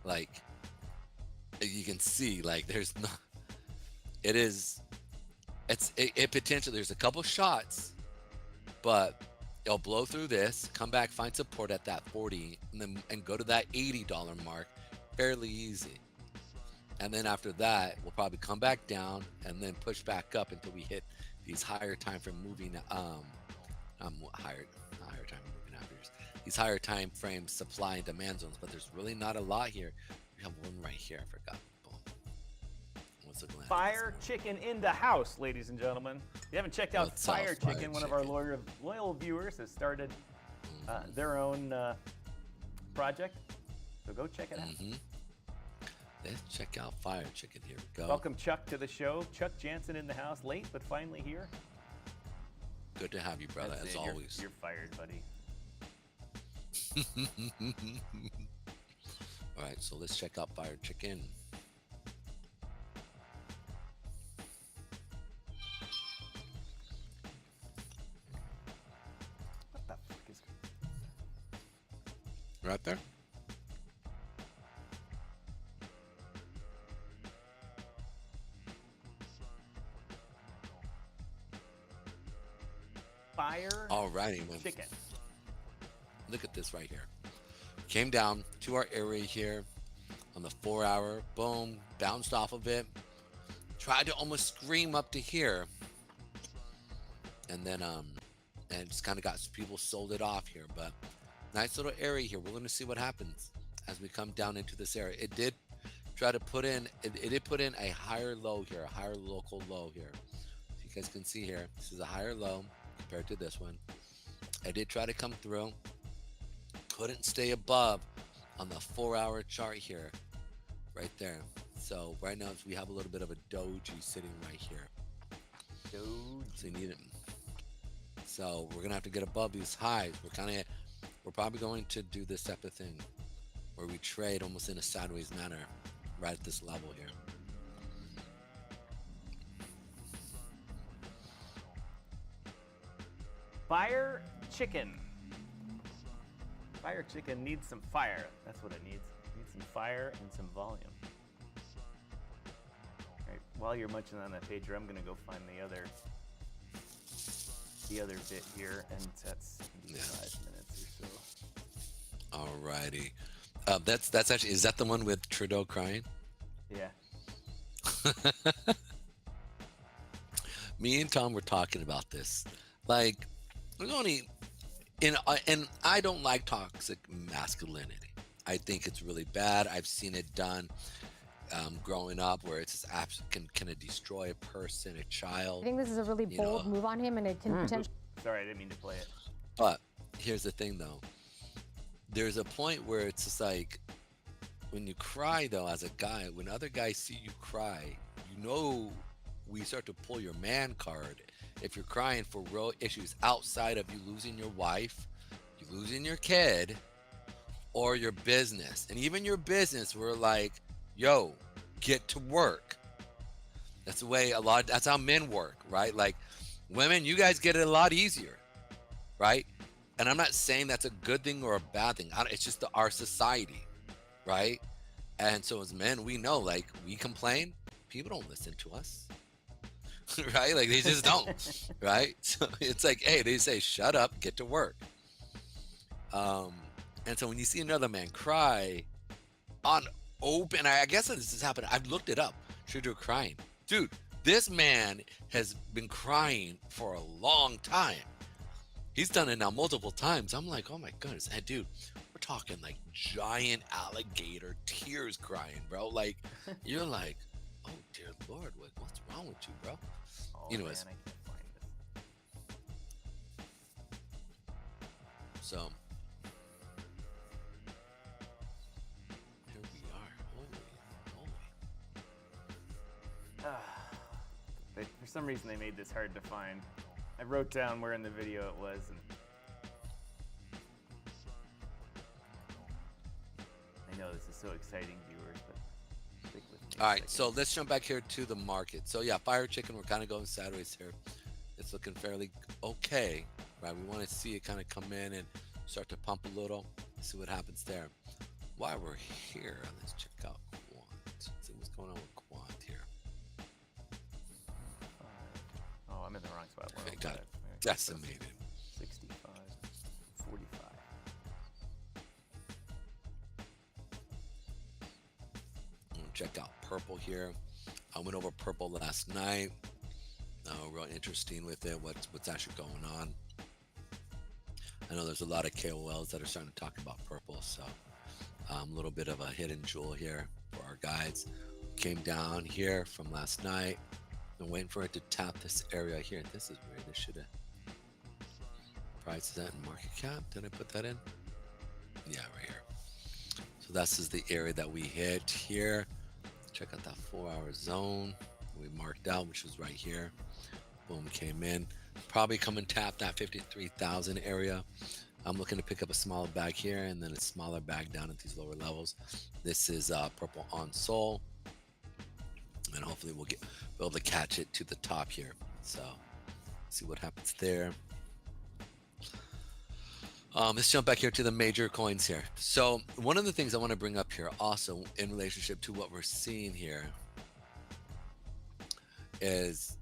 Like, you can see, like, there's not, it potentially, there's a couple shots, but it'll blow through this, come back, find support at that 40, and go to that $80 mark fairly easy. And then after that, we'll probably come back down and then push back up until we hit these higher time frame moving these higher time frame supply and demand zones. But there's really not a lot here. We have one right here. I forgot. Boom. What's the glance? Fire Chicken in the house, ladies and gentlemen. If you haven't checked out What's up, Fire Fire Chicken, one of our Chicken? loyal viewers has started their own project. So go check it out. Let's check out Fire Chicken. Here we go. Welcome, Chuck, to the show. Chuck Jansen in the house, late but finally here. Good to have you, brother, That's as it. always. You're fired, buddy. All right, so let's check out Fire Chicken. What the fuck is... Right there? Fire Alrighty, man. Chicken. Look at this right here. Came down to our area here on the 4 hour, boom, bounced off of it, tried to almost scream up to here, and then and just kind of got people sold it off here. But nice little area here. We're going to see what happens as we come down into this area. It did try to put in it did put in a higher low here, a higher local low here. So you guys can see here, this is a higher low compared to this one. I did try to come through, couldn't stay above on the 4 hour chart here, right there. So right now we have a little bit of a doji sitting right here. Doji. So you need it. So we're gonna have to get above these highs. We're probably going to do this type of thing where we trade almost in a sideways manner right at this level here. Fire Chicken. Fire Chicken needs some fire. That's what it needs. It needs some fire and some volume. All right, while you're munching on that, Pedro, I'm gonna go find the other bit here, and that's 5 minutes or so. Alrighty. That's actually, is that the one with Trudeau crying? Yeah. Me and Tom were talking about this. Like, there's only, and I don't like toxic masculinity. I think it's really bad. I've seen it done growing up, where it's just can it destroy a person, a child. I think this is a really bold move on him, and it can potentially. Sorry, I didn't mean to play it. But here's the thing, though. There's a point where it's just like, when you cry, though, as a guy, when other guys see you cry, we start to pull your man card. If you're crying for real issues outside of you losing your wife, you losing your kid, or your business. And even your business, we're like, yo, get to work. That's the way that's how men work, right? Like, women, you guys get it a lot easier, right? And I'm not saying that's a good thing or a bad thing. It's just our society, right? And so as men, we know, like, we complain, people don't listen to us, right? Like, they just don't, right? So it's like, hey, they say, shut up, get to work. And so when you see another man cry on open, I guess this has happened. I've looked it up. Trudeau crying. Dude, this man has been crying for a long time. He's done it now multiple times. I'm like, oh my goodness. And dude, we're talking like giant alligator tears crying, bro. Like, you're like, oh dear Lord, what's wrong with you, bro? Oh, Anyways. man, I can't find this. So here we are. Holy. For some reason, they made this hard to find. I wrote down where in the video it was, and I know this is so exciting, viewers, but stick with me. All right, so let's jump back here to the market. So yeah, Fire Chicken, we're kind of going sideways here. It's looking fairly okay, right? We want to see it kind of come in and start to pump a little, see what happens there. While we're here, let's check out Quant. See what's going on with Quant here. Oh, I'm in the wrong spot. Okay, got it decimated. 65, 45. Check out Purple here. I went over Purple last night. Real interesting with it. What's actually going on? I know there's a lot of KOLs that are starting to talk about Purple, so a little bit of a hidden jewel here for our guides. Came down here from last night. I'm waiting for it to tap this area here. This is weird. This should have. Price is that in market cap? Did I put that in? Yeah, right here. So this is the area that we hit here. Check out that 4-hour zone we marked out, which was right here. Boom, came in. Probably come and tap that 53,000 area. I'm looking to pick up a smaller bag here and then a smaller bag down at these lower levels. This is Purple on Sol, and hopefully we'll be able to catch it to the top here. So see what happens there. Let's jump back here to the major coins here. So one of the things I want to bring up here also in relationship to what we're seeing here is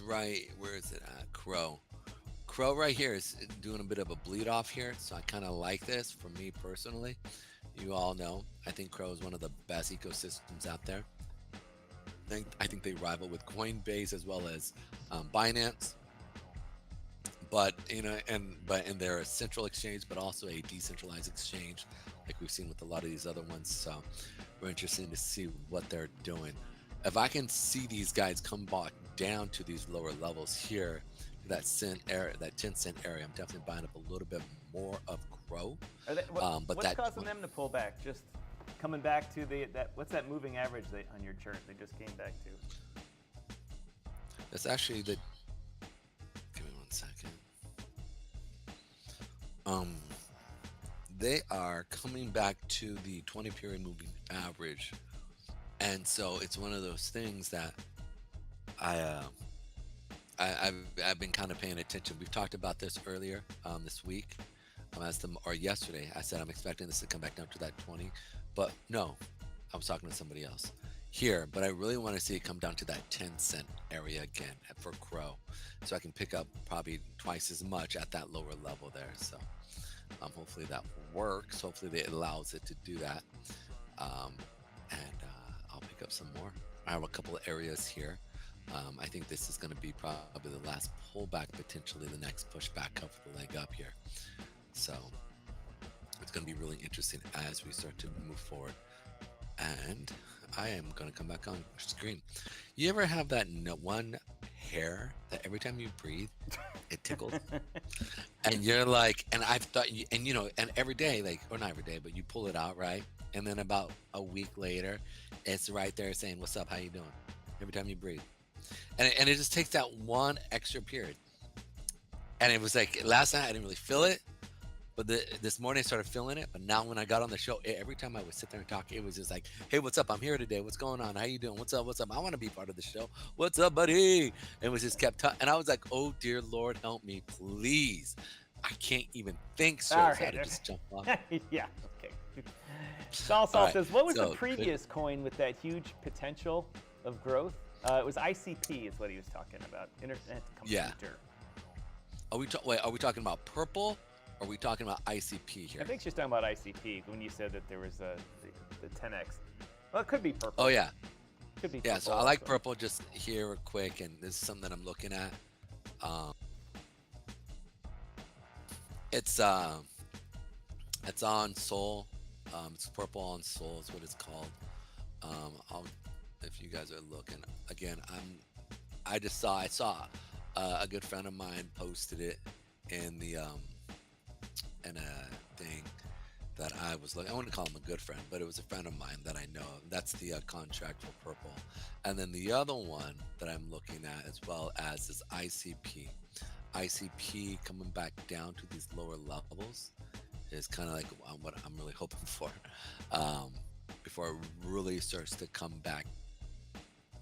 right, where is it at? Crow right here is doing a bit of a bleed off here, so I kind of like this. For me personally, you all know I think Crow is one of the best ecosystems out there. I think they rival with Coinbase as well as Binance, but they're a central exchange, but also a decentralized exchange, like we've seen with a lot of these other ones. So we're interested to see what they're doing. If I can see these guys come back down to these lower levels here, that 10 cent area, I'm definitely buying up a little bit more of Crow. What's causing them to pull back? Just coming back to what's that moving average on your chart they just came back to? That's actually the. Give me 1 second. They are coming back to the 20-period moving average, and so it's one of those things that I've been kind of paying attention. We've talked about this earlier this week. Or yesterday, I said I'm expecting this to come back down to that 20, but no, I was talking to somebody else here. But I really want to see it come down to that 10 cent area again for Crow, so I can pick up probably twice as much at that lower level there. So hopefully that works. Hopefully it allows it to do that, and I'll pick up some more. I have a couple of areas here. I think this is going to be probably the last pullback, potentially the next pushback up the leg up here. So it's going to be really interesting as we start to move forward. And I am going to come back on screen. You ever have that one hair that every time you breathe, it tickles? And you're like, and I've thought, and every day, like, or not every day, but you pull it out, right? And then about a week later, it's right there saying, "What's up? How you doing?" Every time you breathe. And it just takes that one extra period. And it was like, last night I didn't really feel it, but this morning I started feeling it. But now when I got on the show, every time I would sit there and talk, it was just like, "Hey, what's up? I'm here today. What's going on? How you doing? What's up? What's up? I want to be part of the show. What's up, buddy?" And it was just kept and I was like, "Oh dear Lord, help me, please. I can't even think straight." All right. So I had to just jump off. Yeah, okay. Salsal Right, says, what was so the previous coin with that huge potential of growth? It was ICP is what he was talking about. Internet computer. Yeah. Are we talking about Purple? Or are we talking about ICP here? I think she's talking about ICP when you said that there was the 10x. Well, it could be Purple. Oh yeah. should be. Yeah, so I like purple just here real quick, and this is something that I'm looking at. It's on Sol. It's purple on Sol is what it's called. If you guys are looking again, I saw a good friend of mine posted it in the in a thing that I was looking. I wouldn't call him a good friend, but it was a friend of mine that I know of. That's the contract for purple. And then the other one that I'm looking at as well as is ICP. ICP coming back down to these lower levels is kind of like what I'm really hoping for before it really starts to come back,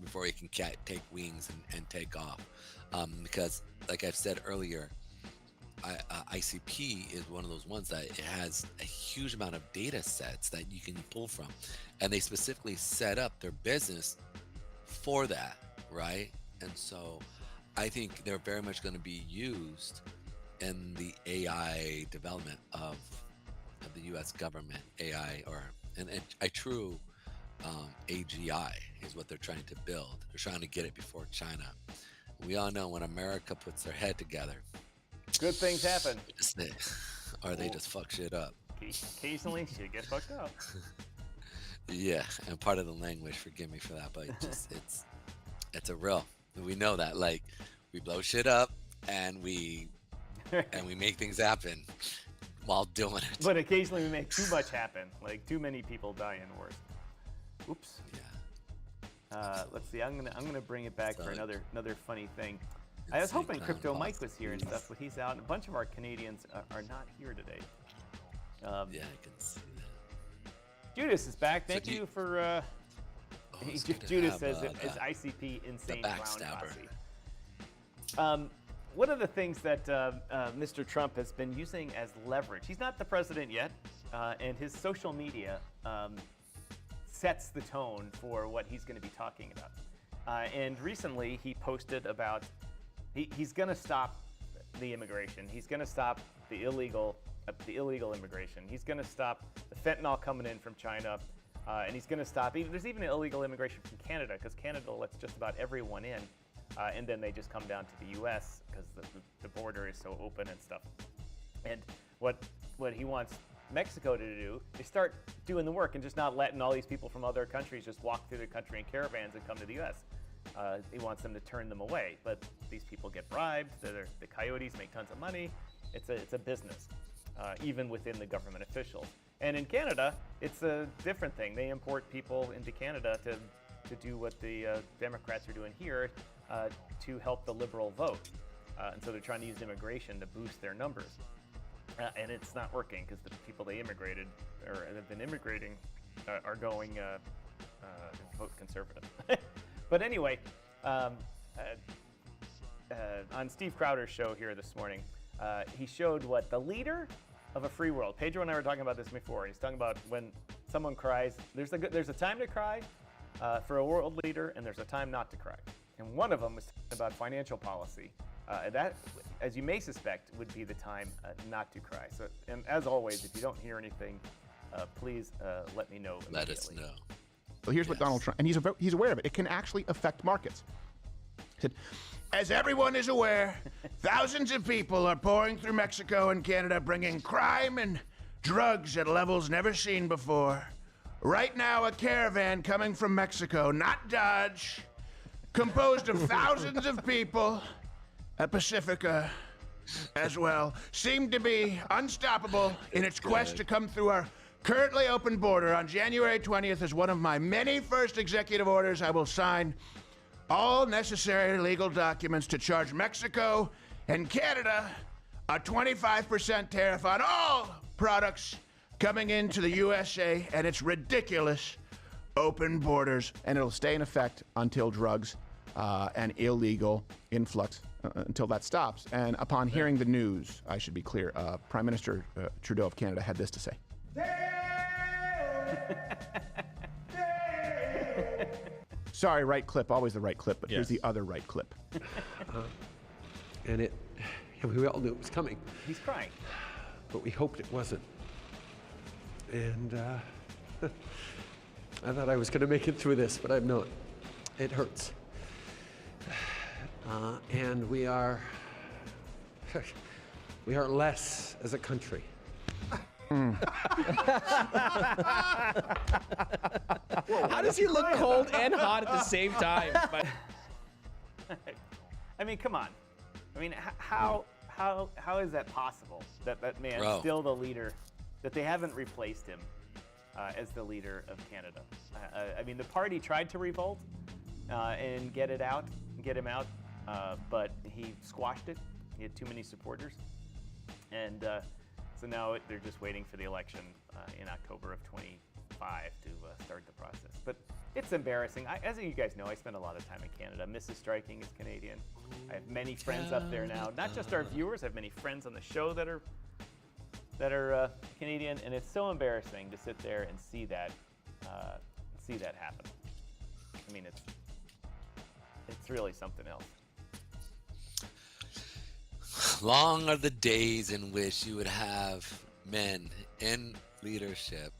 before it can take wings and take off. Because like I've said earlier, ICP is one of those ones that it has a huge amount of data sets that you can pull from, and they specifically set up their business for that, right? And so I think they're very much going to be used in the AI development of the U.S. government. AI, and a true AGI is what they're trying to build. They're trying to get it before China. We all know when America puts their head together, good things happen. Or they just fuck shit up. Occasionally, shit gets fucked up. Yeah, and part of the language, forgive me for that, but it's a real. We know that, like, we blow shit up and we make things happen while doing it. But occasionally we make too much happen, like too many people die in wars. Oops. Yeah. Let's see. I'm gonna bring it back for another funny thing. I was hoping Crypto Mike was here and stuff, but he's out. And a bunch of our Canadians are not here today. Yeah, I can see that. Judas is back. Thank you for. Judas says it's ICP insane clown posse. One of the things that Mr. Trump has been using as leverage. He's not the president yet, and his social media sets the tone for what he's going to be talking about. And recently, he posted about. He's going to stop the immigration. He's going to stop the illegal immigration. He's going to stop the fentanyl coming in from China, and he's going to stop. There's even illegal immigration from Canada, because Canada lets just about everyone in, and then they just come down to the U.S. because the border is so open and stuff. And what he wants Mexico to do is start doing the work and just not letting all these people from other countries just walk through the country in caravans and come to the U.S. He wants them to turn them away, but these people get bribed. The coyotes make tons of money. It's a business, even within the government officials. And in Canada, it's a different thing. They import people into Canada to do what the Democrats are doing here to help the liberal vote. And so they're trying to use immigration to boost their numbers. And it's not working because the people they immigrated or have been immigrating are going vote conservative. But anyway, on Steve Crowder's show here this morning, he showed what the leader of a free world. Pedro and I were talking about this before. He's talking about when someone cries. There's a time to cry for a world leader, and there's a time not to cry. And one of them was talking about financial policy. That, as you may suspect, would be the time not to cry. So, and as always, if you don't hear anything, please let me know. Let us know. Well, here's what Donald Trump, and he's aware of it. It can actually affect markets. He said, as everyone is aware, thousands of people are pouring through Mexico and Canada, bringing crime and drugs at levels never seen before. Right now, a caravan coming from Mexico, not Dodge, composed of thousands of people, a Pacifica as well, seemed to be unstoppable in its quest to come through our currently open border. On January 20th, as one of my many first executive orders, I will sign all necessary legal documents to charge Mexico and Canada a 25% tariff on all products coming into the USA and its ridiculous open borders. And it'll stay in effect until drugs and illegal influx, until that stops. And upon hearing the news, I should be clear, Prime Minister Trudeau of Canada had this to say. Sorry, right clip, always the right clip, but here's the other right clip. And we all knew it was coming. He's crying. But we hoped it wasn't. And I thought I was going to make it through this, but I'm not. It hurts. And we are less as a country. How does he look cold and hot at the same time? But I mean, come on. I mean, how is that possible that that man's Bro. still the leader, that they haven't replaced him as the leader of Canada? I mean, the party tried to revolt and get him out, but he squashed it. He had too many supporters, and so now they're just waiting for the election in October of 25 to start the process. But it's embarrassing. As you guys know, I spend a lot of time in Canada. Mrs. Striking is Canadian. I have many friends up there now. Not just our viewers. I have many friends on the show that are Canadian, and it's so embarrassing to sit there and see that happen. I mean, it's really something else. Long are the days in which you would have men in leadership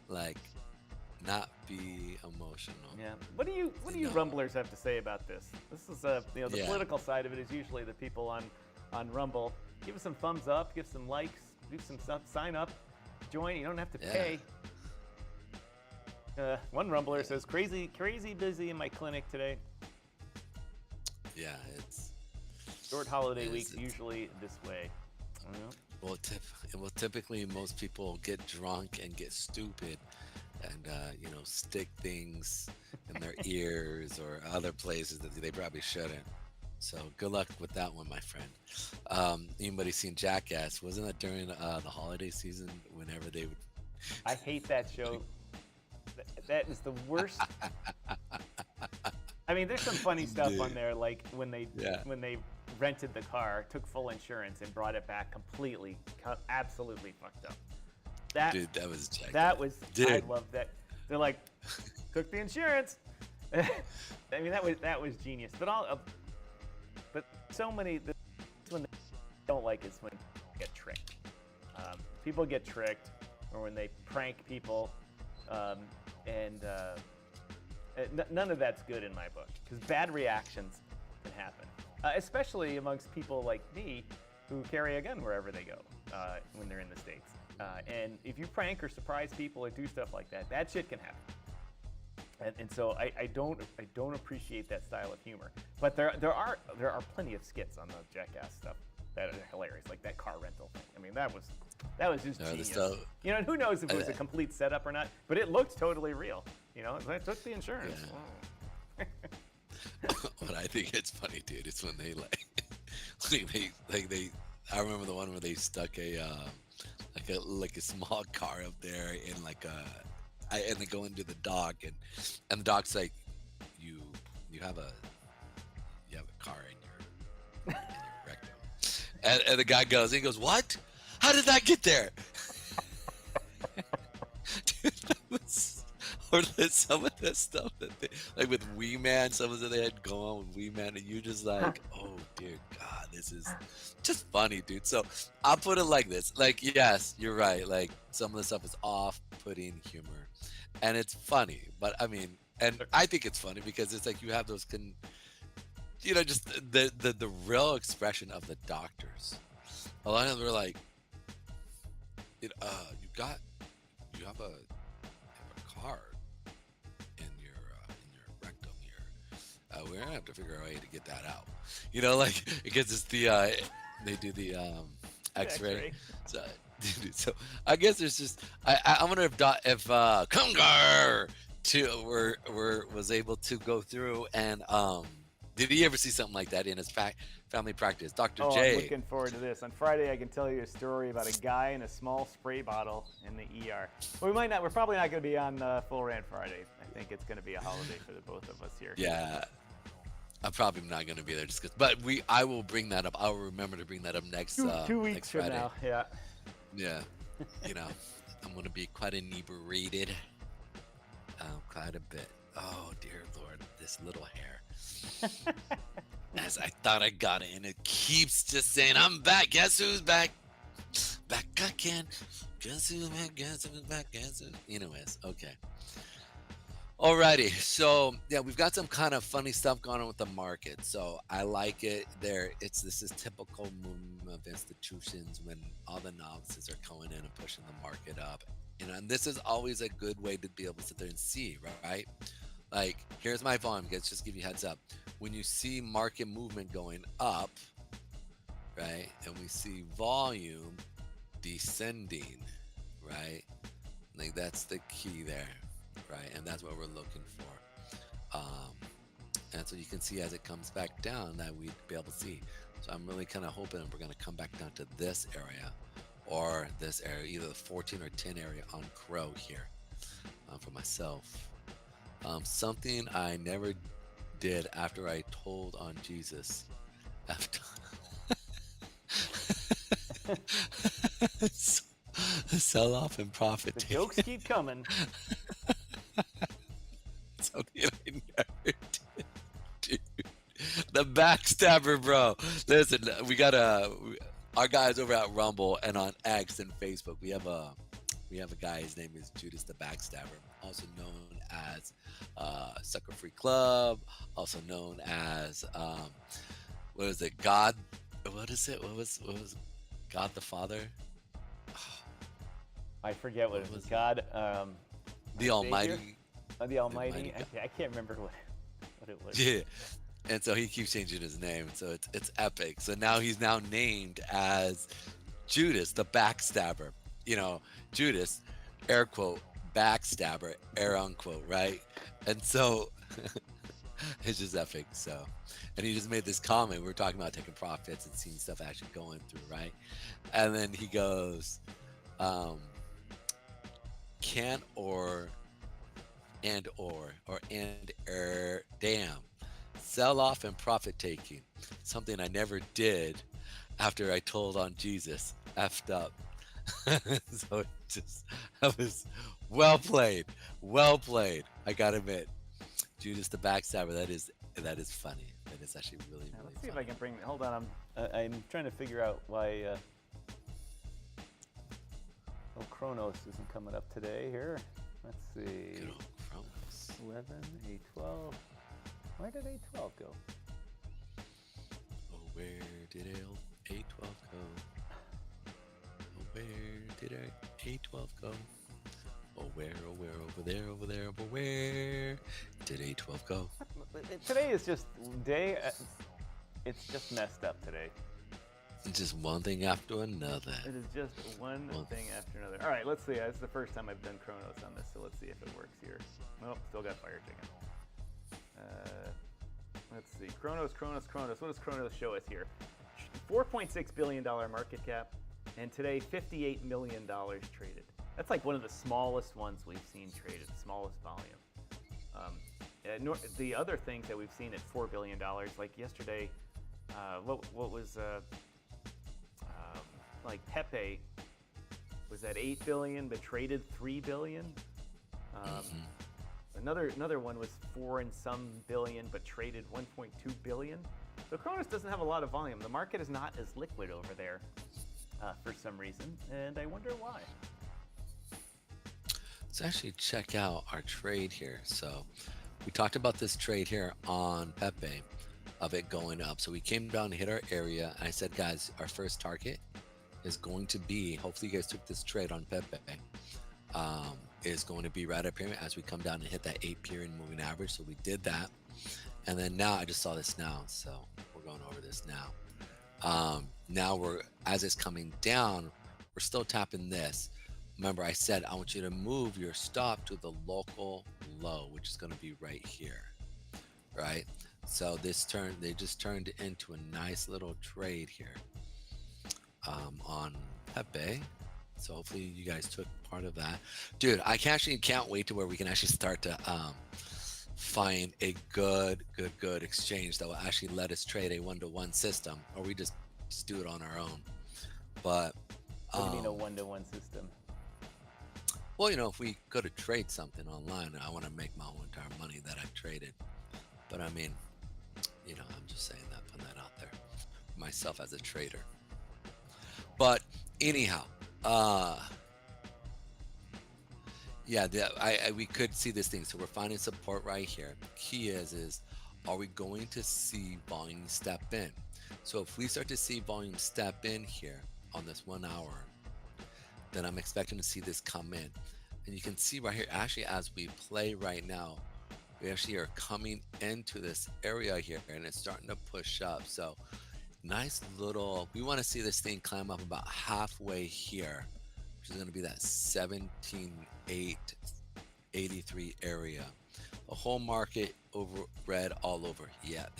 like not be emotional. Yeah. What do you Rumblers have to say about this? This is the Yeah. political side of it is usually the people on Rumble. Give us some thumbs up, give some likes, do some stuff, sign up, join. You don't have to pay. One Rumbler says crazy busy in my clinic today. Yeah, it's Short holiday Yes, weeks it's- usually this way. I don't know. well, typically most people get drunk and get stupid and stick things in their ears or other places that they probably shouldn't. So good luck with that one, my friend. Anybody seen Jackass? Wasn't that during the holiday season whenever they would I hate that show. That is the worst. I mean, there's some funny stuff on there, like when they rented the car, took full insurance, and brought it back completely, absolutely fucked up. Dude, that was Jackass. That was. Dude. I love that. They're like, took the insurance. I mean, that was genius. But so many. When they don't like is when they get tricked. People get tricked, or when they prank people, and none of that's good in my book, because bad reactions can happen, especially amongst people like me who carry a gun wherever they go when they're in the States. And if you prank or surprise people or do stuff like that, bad shit can happen. And so I don't appreciate that style of humor. But there are plenty of skits on the Jackass stuff that are hilarious, like that car rental thing. I mean, that was just genius. You know, and who knows if it was a complete setup or not, but it looked totally real. You know, I took the insurance. Yeah. What I think it's funny, dude, is when they I remember the one where they stuck a small car up there in and they go into the dock and the dock's like, you have a car in your rectum. And the guy goes, what? How did that get there? Dude, that was, or some of the stuff that they, like with Wee Man, some of that they had going on with Wee Man, and you just like, oh dear God, this is just funny, dude. So I'll put it like this: like, yes, you're right. Like some of the stuff is off-putting humor, and it's funny. But I mean, and I think it's funny because it's like you have those just the real expression of the doctors. A lot of them were like, you have a car in your rectum here. We're gonna have to figure out a way to get that out. You know, like because it's the they do the X-ray. So I guess there's just I wonder if Kungar was able to go through and did he ever see something like that in his family practice? Dr. J. I'm looking forward to this. On Friday, I can tell you a story about a guy in a small spray bottle in the ER. Well, we're probably not going to be on Full Rant Friday. I think it's going to be a holiday for the both of us here. Yeah, I'm probably not going to be there just because. But I will bring that up. I will remember to bring that up next 2 weeks next from Friday. now. Yeah. Yeah, I'm going to be quite inebriated. Quite a bit. Oh dear Lord, this little hair. As I thought I got it, and it keeps just saying, I'm back. Guess who's back? Back again. Guess who's back? Guess who's back? Guess who? Anyways, okay. Alrighty, so yeah, we've got some kind of funny stuff going on with the market. So I like it. This is typical movement of institutions when all the novices are coming in and pushing the market up. And this is always a good way to be able to sit there and see, right? Like, here's my volume, guys. Just give you a heads up. When you see market movement going up, right, and we see volume descending, right? Like that's the key there. Right, and that's what we're looking for. And so you can see as it comes back down that we'd be able to see. So I'm really kind of hoping we're going to come back down to this area or this area, either the 14 or 10 area on Crow here for myself. Something I never did after I told on Jesus. After sell off and profit. The jokes keep coming. Something I never did, dude. The backstabber, bro. Listen, we got our guys over at Rumble and on X and Facebook. We have a guy. His name is Judas the Backstabber, also known as Sucker Free Club, also known as what is it? God? What is it? What was God the Father? I forget what it was. God, the Almighty. The Almighty. I can't remember what it was. Yeah. And so he keeps changing his name. So it's epic. So now he's now named as Judas, the backstabber. You know, Judas, air quote, backstabber, air unquote, right? And so it's just epic. So, and he just made this comment. We were talking about taking profits and seeing stuff actually going through, right? And then he goes, damn, sell off and profit taking, something I never did after I told on Jesus, effed up. So that was well played, I gotta admit. Judas the backstabber, that is funny. That is actually really Let's see funny. if I can bring. Hold on, I'm trying to figure out why. Chronos isn't coming up today here. Let's see. Good old Chronos. 11, A12. Where did A12 go? Oh, where did A12 go? Oh, where did A12 go? Oh, where, over there, but where did A12 go? Today is just day. It's just messed up today. It's just one thing after another. It is just one thing after another. All right, let's see. This is the first time I've done Chronos on this, so let's see if it works here. Nope, still got fire chicken. Let's see. Chronos. What does Chronos show us here? $4.6 billion market cap, and today $58 million traded. That's like one of the smallest ones we've seen traded, smallest volume. The other things that we've seen at $4 billion, like yesterday, what was like Pepe was at 8 billion but traded 3 billion. Another one was 4 and some billion but traded 1.2 billion. So Chronos doesn't have a lot of volume. The market is not as liquid over there for some reason, and I wonder why. Let's actually check out our trade here. So we talked about this trade here on Pepe of it going up. So we came down and hit our area. And I said, guys, our first target is going to be, hopefully you guys took this trade on Pepe, is going to be right up here as we come down and hit that 8 period moving average. So we did that. And then now I just saw this now. So we're going over this now. Now as it's coming down, we're still tapping this. Remember, I said I want you to move your stop to the local low, which is going to be right here, right? So they just turned into a nice little trade here on Pepe. So hopefully you guys took part of that. Dude, I can't wait to where we can actually start to find a good exchange that will actually let us trade a one-to-one system, or we just do it on our own. But what do you mean a one-to-one system? Well, if we go to trade something online, I want to make my own entire money that I've traded. But I mean, I'm just saying that, putting that out there, myself as a trader. But anyhow, Yeah, we could see this thing. So we're finding support right here. Key is are we going to see volume step in? So if we start to see volume step in here on this 1 hour, then I'm expecting to see this come in. And you can see right here, actually, as we play right now, we actually are coming into this area here and it's starting to push up. So nice little, we want to see this thing climb up about halfway here, which is going to be that 17,883 area. The whole market over red all over. Yep.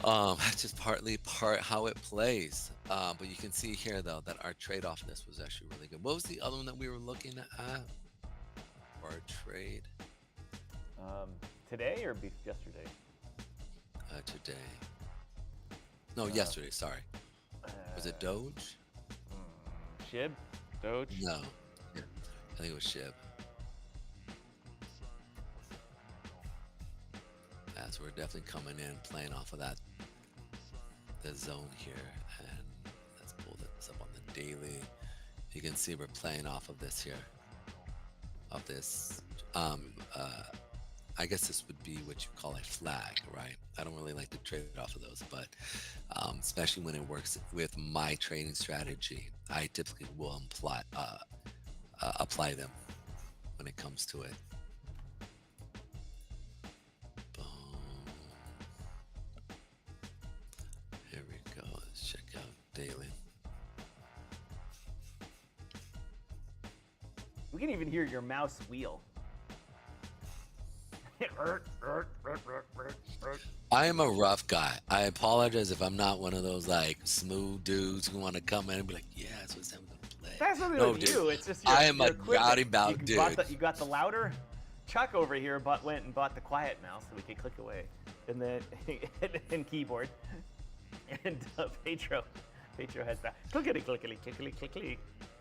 That's just partly how it plays. But you can see here though that our trade off this was actually really good. What was the other one that we were looking at? Or a trade? Today or yesterday? Today. No, yesterday. Sorry. Was it Doge? Shib? Doge? No. Yeah, I think it was Shib. Yeah, so we're definitely coming in, playing off of the zone here, and let's pull this up on the daily. You can see we're playing off of this here, of this. I guess this would be what you call a flag, right? I don't really like to trade off of those, but especially when it works with my trading strategy, I typically will apply them when it comes to it. Here we go. Let's check out daily. We can even hear your mouse wheel. I am a rough guy. I apologize if I'm not one of those like smooth dudes who want to come in and be like, yeah, that's what's happening to play. That's nothing No, with dude. you. It's just I am your a equipment. rowdy bout dude. You got the louder. Chuck over here went and bought the quiet mouse so we could click away, and then and keyboard. And Pedro has that clickety clickety clickety clickety.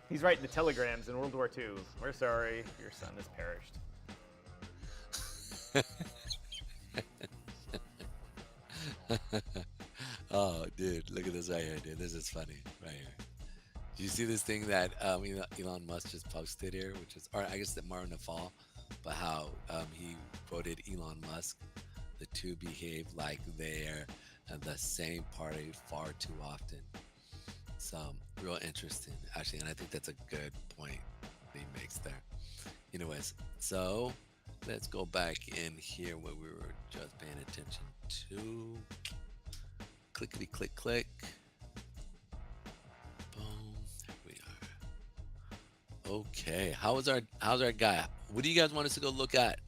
He's writing the telegrams in World War II. We're sorry, your son has perished. Oh, dude, look at this right here, dude. This is funny right here. Do you see this thing that Elon Musk just posted here, which is, or I guess that more in the fall, but how he quoted Elon Musk, the two behave like they're the same party far too often. So real interesting, actually, and I think that's a good point that he makes there. Anyways, so let's go back in here where we were just paying attention to. Clickety click click. Boom. There we are. Okay. How's our guy? What do you guys want us to go look at?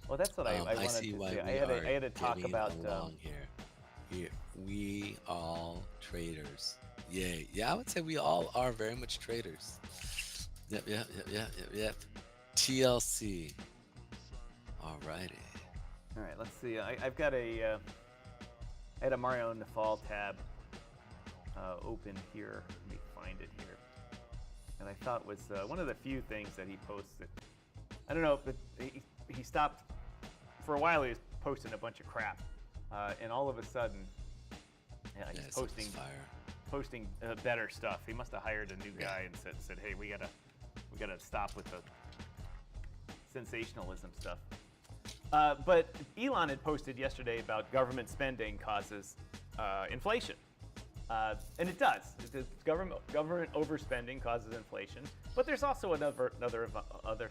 Well, that's what I wanted see to why see. we I had to talk getting about along here. We all traders. Yay. Yeah, I would say we all are very much traders. Yep. TLC. Alrighty. All right, let's see. I've got I had a Mario Nafal tab open here. Let me find it here. And I thought was one of the few things that he posted. I don't know, but he stopped. For a while, he was posting a bunch of crap. And all of a sudden, he's posting better stuff. He must have hired a new guy and said, hey, we gotta stop with the sensationalism stuff. But Elon had posted yesterday about government spending causes inflation. And it does. Government overspending causes inflation. But there's also other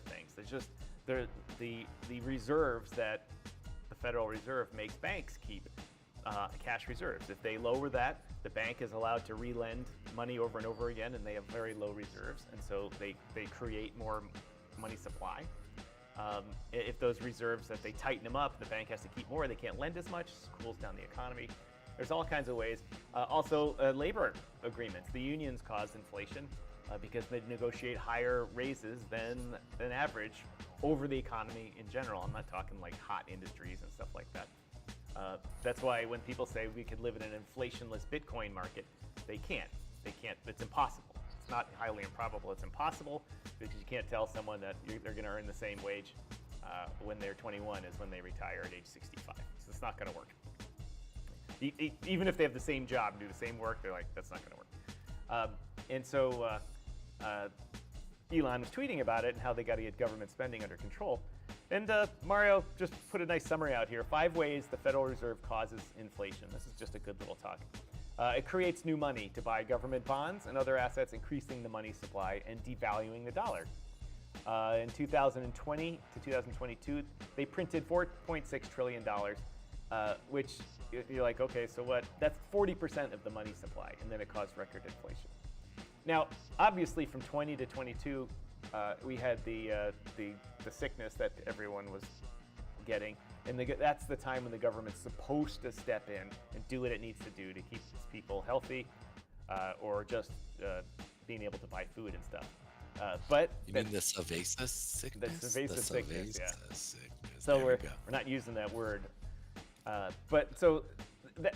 things. There's just the reserves that the Federal Reserve makes banks keep, cash reserves. If they lower that, the bank is allowed to relend money over and over again, and they have very low reserves, and so they create more money supply. If those reserves, that they tighten them up, the bank has to keep more, they can't lend as much, cools down the economy. There's all kinds of ways. Also, labor agreements. The unions cause inflation because they negotiate higher raises than average over the economy in general. I'm not talking like hot industries and stuff like that. That's why when people say we could live in an inflationless Bitcoin market, they can't. They can't. It's impossible. It's not highly improbable. It's impossible because you can't tell someone that they're going to earn the same wage when they're 21 as when they retire at age 65. So it's not going to work. Even if they have the same job and do the same work, they're like, that's not going to work. And so Elon was tweeting about it and how they got to get government spending under control. And Mario just put a nice summary out here. 5 ways the Federal Reserve causes inflation. This is just a good little talk. It creates new money to buy government bonds and other assets, increasing the money supply and devaluing the dollar. In 2020 to 2022, they printed $4.6 trillion, which you're like, okay, so what? That's 40% of the money supply, and then it caused record inflation. Now, obviously, from 20 to 22, we had the sickness that everyone was getting, and that's the time when the government's supposed to step in and do what it needs to do to keep people healthy, or just being able to buy food and stuff. But you mean the Savasa sickness? The Savasa sickness, yeah. Sickness. So There we're we go. not using that word. But so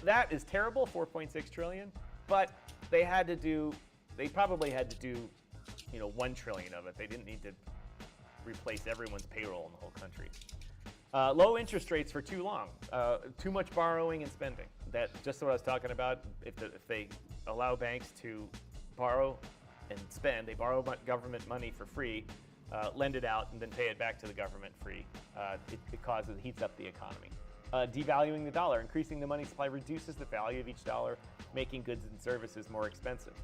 that is terrible, 4.6 trillion. But they probably had to do, 1 trillion of it. They didn't need to replace everyone's payroll in the whole country. Low interest rates for too long, too much borrowing and spending. That's just what I was talking about. If they allow banks to borrow and spend, they borrow government money for free, lend it out, and then pay it back to the government free. It heats up the economy. Devaluing the dollar, increasing the money supply reduces the value of each dollar, making goods and services more expensive.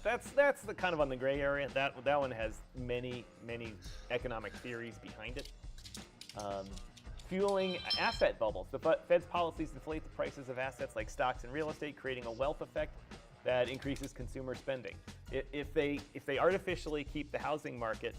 That's the kind of on the gray area. That one has many economic theories behind it. Fueling asset bubbles. The Fed's policies inflate the prices of assets like stocks and real estate, creating a wealth effect that increases consumer spending. If they artificially keep the housing market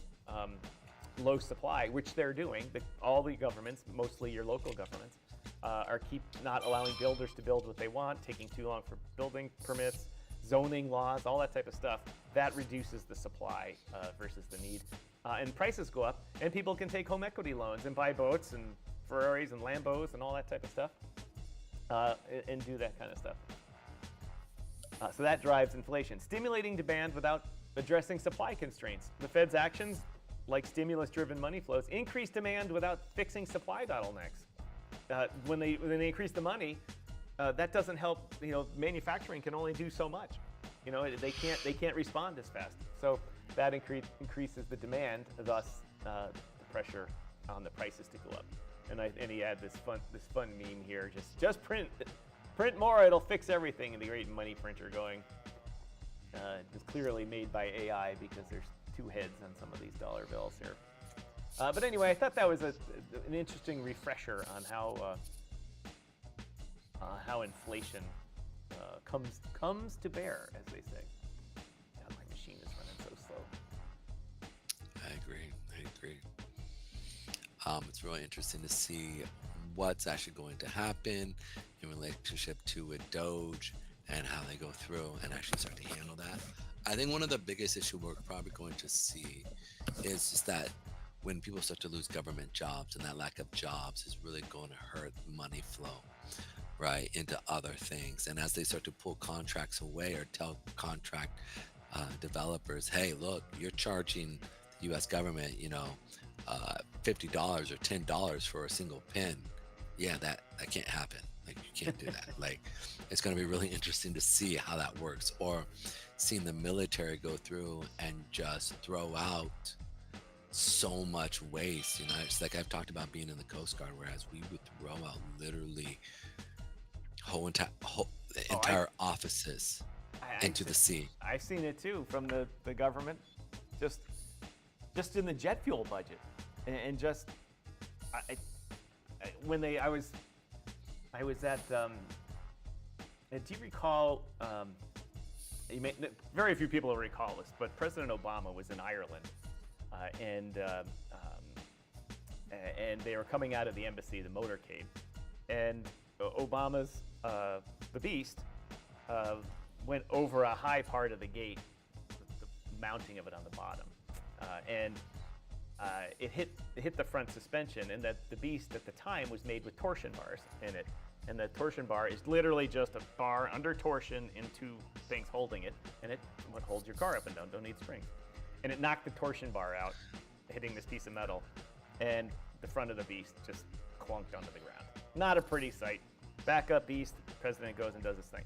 low supply, which they're doing, all the governments, mostly your local governments, are not allowing builders to build what they want, taking too long for building permits, zoning laws, all that type of stuff. That reduces the supply versus the need. And prices go up, and people can take home equity loans and buy boats and Ferraris and Lambos and all that type of stuff, and do that kind of stuff. So that drives inflation. Stimulating demand without addressing supply constraints. The Fed's actions, like stimulus-driven money flows, increase demand without fixing supply bottlenecks. When they increase the money, that doesn't help. Manufacturing can only do so much. They can't respond as fast. So that increases the demand, thus the pressure on the prices to go up. And he had this fun meme here. Just print more, it'll fix everything. And the great money printer going. It's clearly made by AI because there's 2 heads on some of these dollar bills here. But anyway, I thought that was an interesting refresher on how inflation comes to bear, as they say. God, my machine is running so slow. I agree. It's really interesting to see what's actually going to happen in relationship to with Doge and how they go through and actually start to handle that. I think one of the biggest issues we're probably going to see is just that when people start to lose government jobs, and that lack of jobs is really going to hurt money flow, right, into other things. And as they start to pull contracts away or tell contract developers, hey, look, you're charging the U.S. government, $50 or $10 for a single pin. Yeah, that can't happen. Like, you can't do that. Like, it's going to be really interesting to see how that works. Or seeing the military go through and just throw out so much waste. It's like I've talked about being in the Coast Guard, whereas we would throw out literally entire offices into the sea. I've seen it too from the government, just in the jet fuel budget, and just I was at. Do you recall? Very few people will recall this, but President Obama was in Ireland, and they were coming out of the embassy, the motorcade, and Obama's the Beast went over a high part of the gate, the mounting of it on the bottom, and it hit the front suspension, and that the Beast at the time was made with torsion bars in it. And the torsion bar is literally just a bar under torsion and 2 things holding it, and it would hold your car up and down, don't need springs. And it knocked the torsion bar out, hitting this piece of metal, and the front of the Beast just clunked onto the ground. Not a pretty sight. Back up Beast, the president goes and does his thing.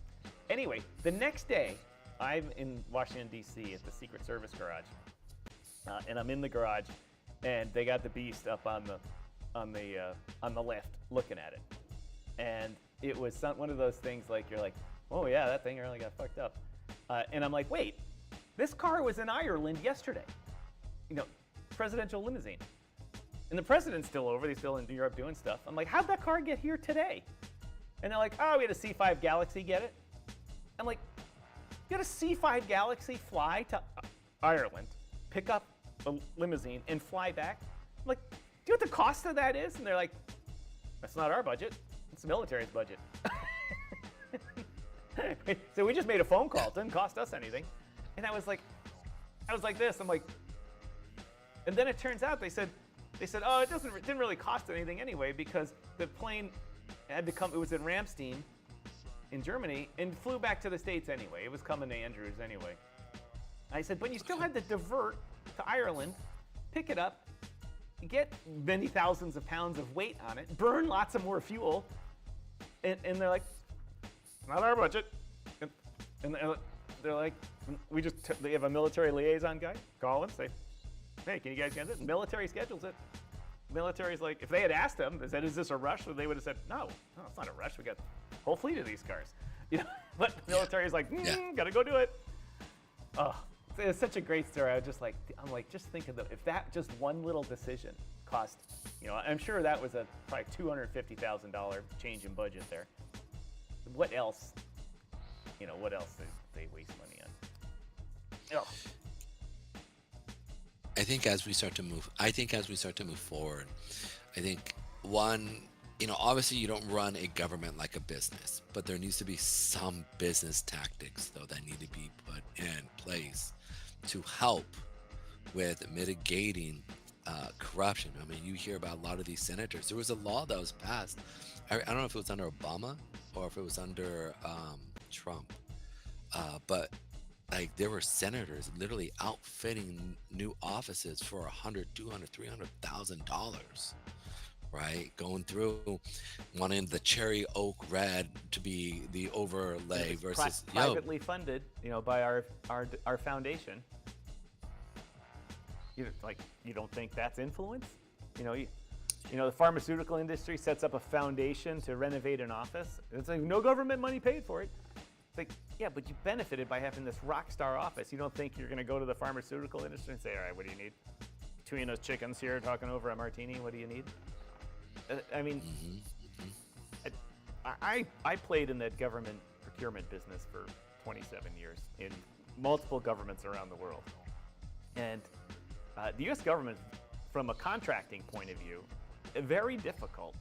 Anyway, the next day, I'm in Washington, D.C. at the Secret Service garage, and I'm in the garage, and they got the beast up on the left looking at it, and it was one of those things like you're like, oh yeah, that thing really got fucked up, and I'm like, wait, this car was in Ireland yesterday, presidential limousine, and the president's still over, he's still in Europe doing stuff. I'm like, how'd that car get here today? And they're like, oh, we had a C5 Galaxy get it. I'm like, you had a C5 Galaxy fly to Ireland, pick up a limousine, and fly back? I'm like, do you know what the cost of that is? And they're like, that's not our budget. It's the military's budget. So we just made a phone call. It didn't cost us anything. And I was like this. I'm like, and then it turns out they said, oh, it didn't really cost anything anyway because the plane had to come. It was in Ramstein in Germany and flew back to the States anyway. It was coming to Andrews anyway. I said, but you still had to divert to Ireland, pick it up, get many thousands of pounds of weight on it, burn lots of more fuel, and they're like, not our budget. And they're like, they have a military liaison guy, call him, say, hey, can you guys get it? The military schedules it. Military's like, if they had asked them, they said, is this a rush? They would have said, no, it's not a rush. We got a whole fleet of these cars. But the military's like, gotta go do it. Oh, it's such a great story. I'm like, just think of if that just one little decision cost, I'm sure that was a probably $250,000 change in budget there. What else? What else did they waste money on? Oh. I think as we start to move forward, I think one, obviously you don't run a government like a business, but there needs to be some business tactics though that need to be put in place to help with mitigating corruption. I mean, you hear about a lot of these senators. There was a law that was passed. I don't know if it was under Obama or if it was under Trump, but like there were senators literally outfitting new offices for $100, $200, $300,000, right? Going through wanting the cherry oak red to be the overlay versus privately funded, by our foundation. You don't think that's influence? The pharmaceutical industry sets up a foundation to renovate an office. It's like no government money paid for it. It's like, yeah, but you benefited by having this rock star office. You don't think you're going to go to the pharmaceutical industry and say, all right, what do you need? Between those chickens here talking over a martini, what do you need? I mean, I played in that government procurement business for 27 years in multiple governments around the world. And the U.S. government, from a contracting point of view, very difficult.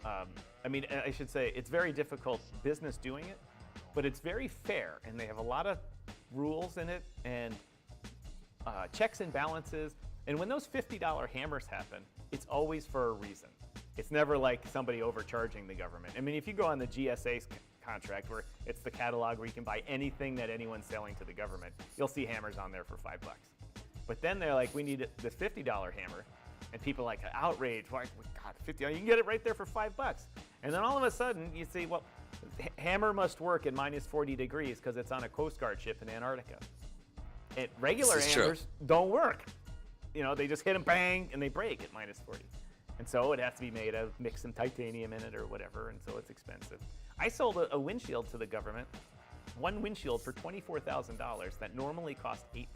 I should say it's very difficult business doing it, but it's very fair, and they have a lot of rules in it and checks and balances. And when those $50 hammers happen, it's always for a reason. It's never like somebody overcharging the government. I mean, if you go on the GSA contract where it's the catalog where you can buy anything that anyone's selling to the government, you'll see hammers on there for $5. But then they're like, we need this $50 hammer. And people are like, outrage, why, God, 50, you can get it right there for $5. And then all of a sudden you see, well, hammer must work at minus 40 degrees because it's on a Coast Guard ship in Antarctica. And regular hammers don't work. They just hit them, bang, and they break at minus 40. And so it has to be made of, mix some titanium in it or whatever, and so it's expensive. I sold a windshield to the government, one windshield for $24,000 that normally cost $8,000.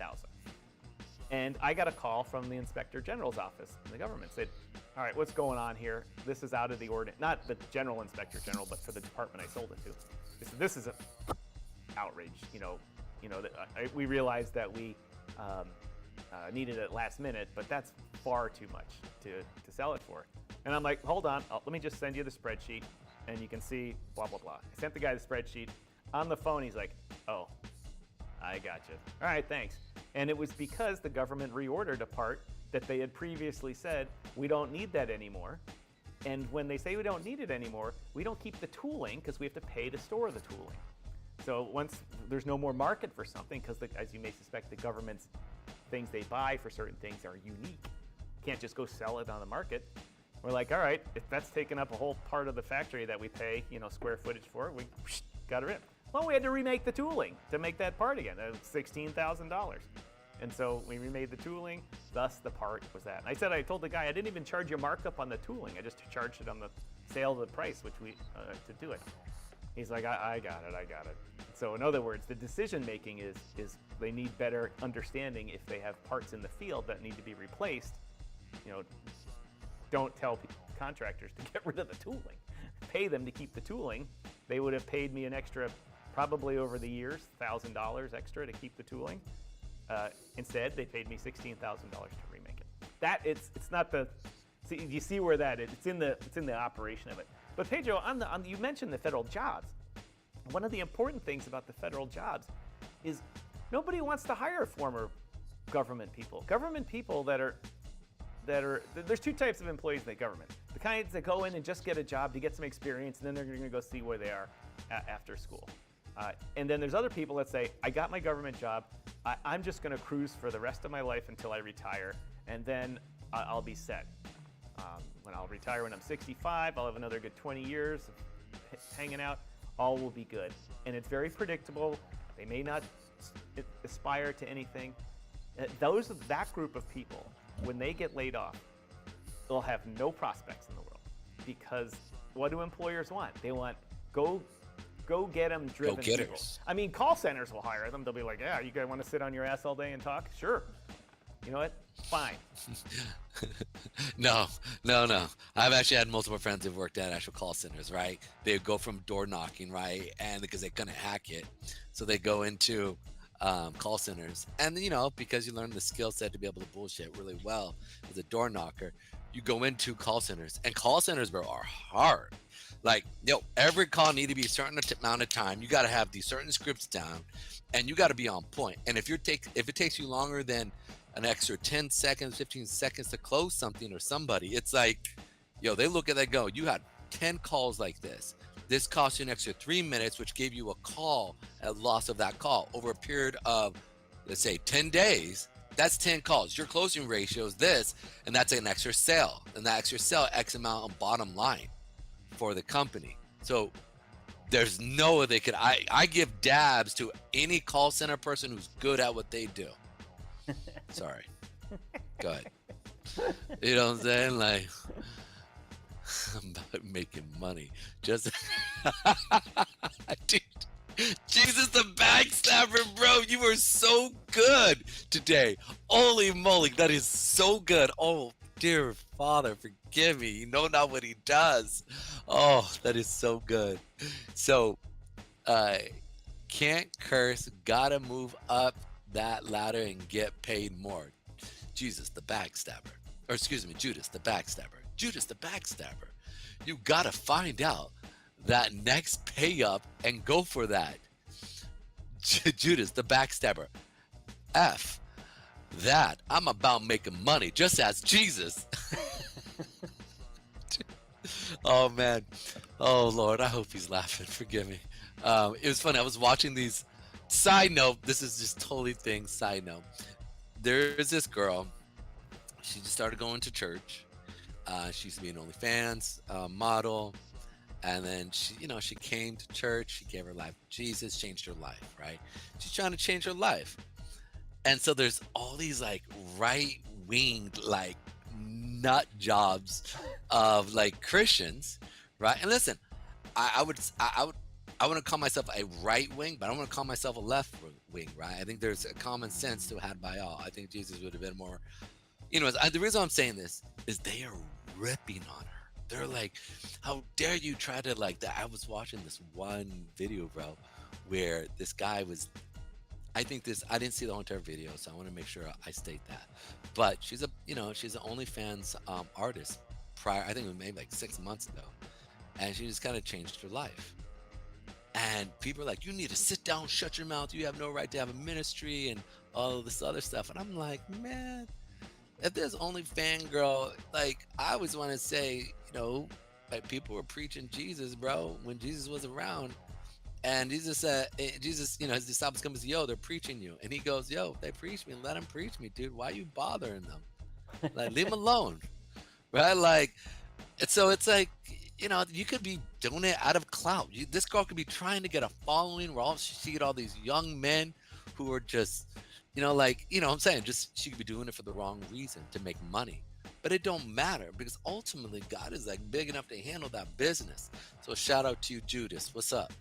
And I got a call from the Inspector General's office in the government. Said, all right, what's going on here? This is out of the ordinary. Not the General Inspector General, but for the department I sold it to. They said, this is an outrage. We realized that we needed it last minute, but that's far too much to sell it for. And I'm like, hold on, let me just send you the spreadsheet, and you can see blah, blah, blah. I sent the guy the spreadsheet. On the phone, he's like, oh, I got you. All right, thanks. And it was because the government reordered a part that they had previously said, we don't need that anymore. And when they say we don't need it anymore, we don't keep the tooling because we have to pay to store the tooling. So once there's no more market for something, because as you may suspect, the government's things they buy for certain things are unique. You can't just go sell it on the market. We're like, all right, if that's taken up a whole part of the factory that we pay, square footage for, we got it in. Well, we had to remake the tooling to make that part again. That was $16,000. And so we remade the tooling, thus the part was that. And I told the guy, I didn't even charge you a markup on the tooling. I just charged it on the sale of the price, which we, to do it. He's like, I got it. So in other words, the decision making is they need better understanding if they have parts in the field that need to be replaced. Don't tell contractors to get rid of the tooling. Pay them to keep the tooling. They would have paid me an extra, probably over the years, $1,000 extra to keep the tooling. Instead, they paid me $16,000 to remake it. It's not the. See, you see where that is? It's in the operation of it. But Pedro, you mentioned the federal jobs. One of the important things about the federal jobs is nobody wants to hire former government people. Government people there's two types of employees in the government. The kinds that go in and just get a job to get some experience, and then they're going to go see where they are after school. And then there's other people that say, I got my government job, I'm just going to cruise for the rest of my life until I retire, and then I'll be set. When I'll retire when I'm 65, I'll have another good 20 years of hanging out. All will be good. And it's very predictable. They may not aspire to anything. That group of people, when they get laid off, they'll have no prospects in the world. Because what do employers want? They want go get them driven people. I mean, call centers will hire them. They'll be like, yeah, you guys want to sit on your ass all day and talk? Sure. You know what? Fine. No. I've actually had multiple friends who've worked at actual call centers, right? They go from door knocking, right? And because they couldn't hack it. So they go into call centers. And, because you learn the skill set to be able to bullshit really well as a door knocker, you go into call centers. And call centers, bro, are hard. Like, every call need to be a certain amount of time. You got to have these certain scripts down. And you got to be on point. And if it takes you longer than an extra 10 seconds, 15 seconds to close something or somebody, it's like, they look at that go, you had 10 calls like this. This cost you an extra 3 minutes, which gave you a call at loss of that call over a period of, let's say, 10 days. That's 10 calls. Your closing ratio is this, and that's an extra sale. And that extra sale, X amount on bottom line for the company. So there's no way they could, I give dabs to any call center person who's good at what they do. Sorry. Go ahead. You know what I'm saying? Like, I'm about making money. Just, dude, Jesus the backstabber, bro. You were so good today. Holy moly, that is so good. Oh, dear Father, forgive me. You know not what he does. Oh, that is so good. So, can't curse. Gotta move up that ladder and get paid more. Jesus the backstabber. Or excuse me, Judas the backstabber. Judas the backstabber. You gotta find out that next pay up and go for that. Judas the backstabber. F that. I'm about making money just as Jesus. Oh man. Oh Lord, I hope he's laughing. Forgive me. It was funny. I was watching these. Side note, this is just totally thing. Side note, there's this girl. She just started going to church. She used to be an OnlyFans model, and then she came to church. She gave her life to Jesus, changed her life. Right? She's trying to change her life, and so there's all these like right-winged like nut jobs of like Christians, right? And listen, I wouldn't call myself a right wing, but I want to call myself a left wing, right? I think there's a common sense to had by all. I think Jesus would have been more, the reason I'm saying this is they are ripping on her. They're like, how dare you try to like that? I was watching this one video, bro, where this guy was, I didn't see the whole entire video, so I want to make sure I state that. But she's an OnlyFans artist prior, I think it was maybe like 6 months ago. And she just kind of changed her life. And people are like, you need to sit down, shut your mouth. You have no right to have a ministry and all of this other stuff. And I'm like, man, if there's only fangirl, like I always want to say, like people were preaching Jesus, bro, when Jesus was around. And Jesus said, his disciples come and say, yo, they're preaching you. And he goes, yo, if they preach me, let them preach me, dude. Why are you bothering them? Like, leave them alone. Right? Like, and so it's like, you could be doing it out of clout. This girl could be trying to get a following where she get all these young men who are just like, I'm saying, just she could be doing it for the wrong reason, to make money. But it don't matter, because ultimately God is like big enough to handle that business. So shout out to you, Judas. What's up?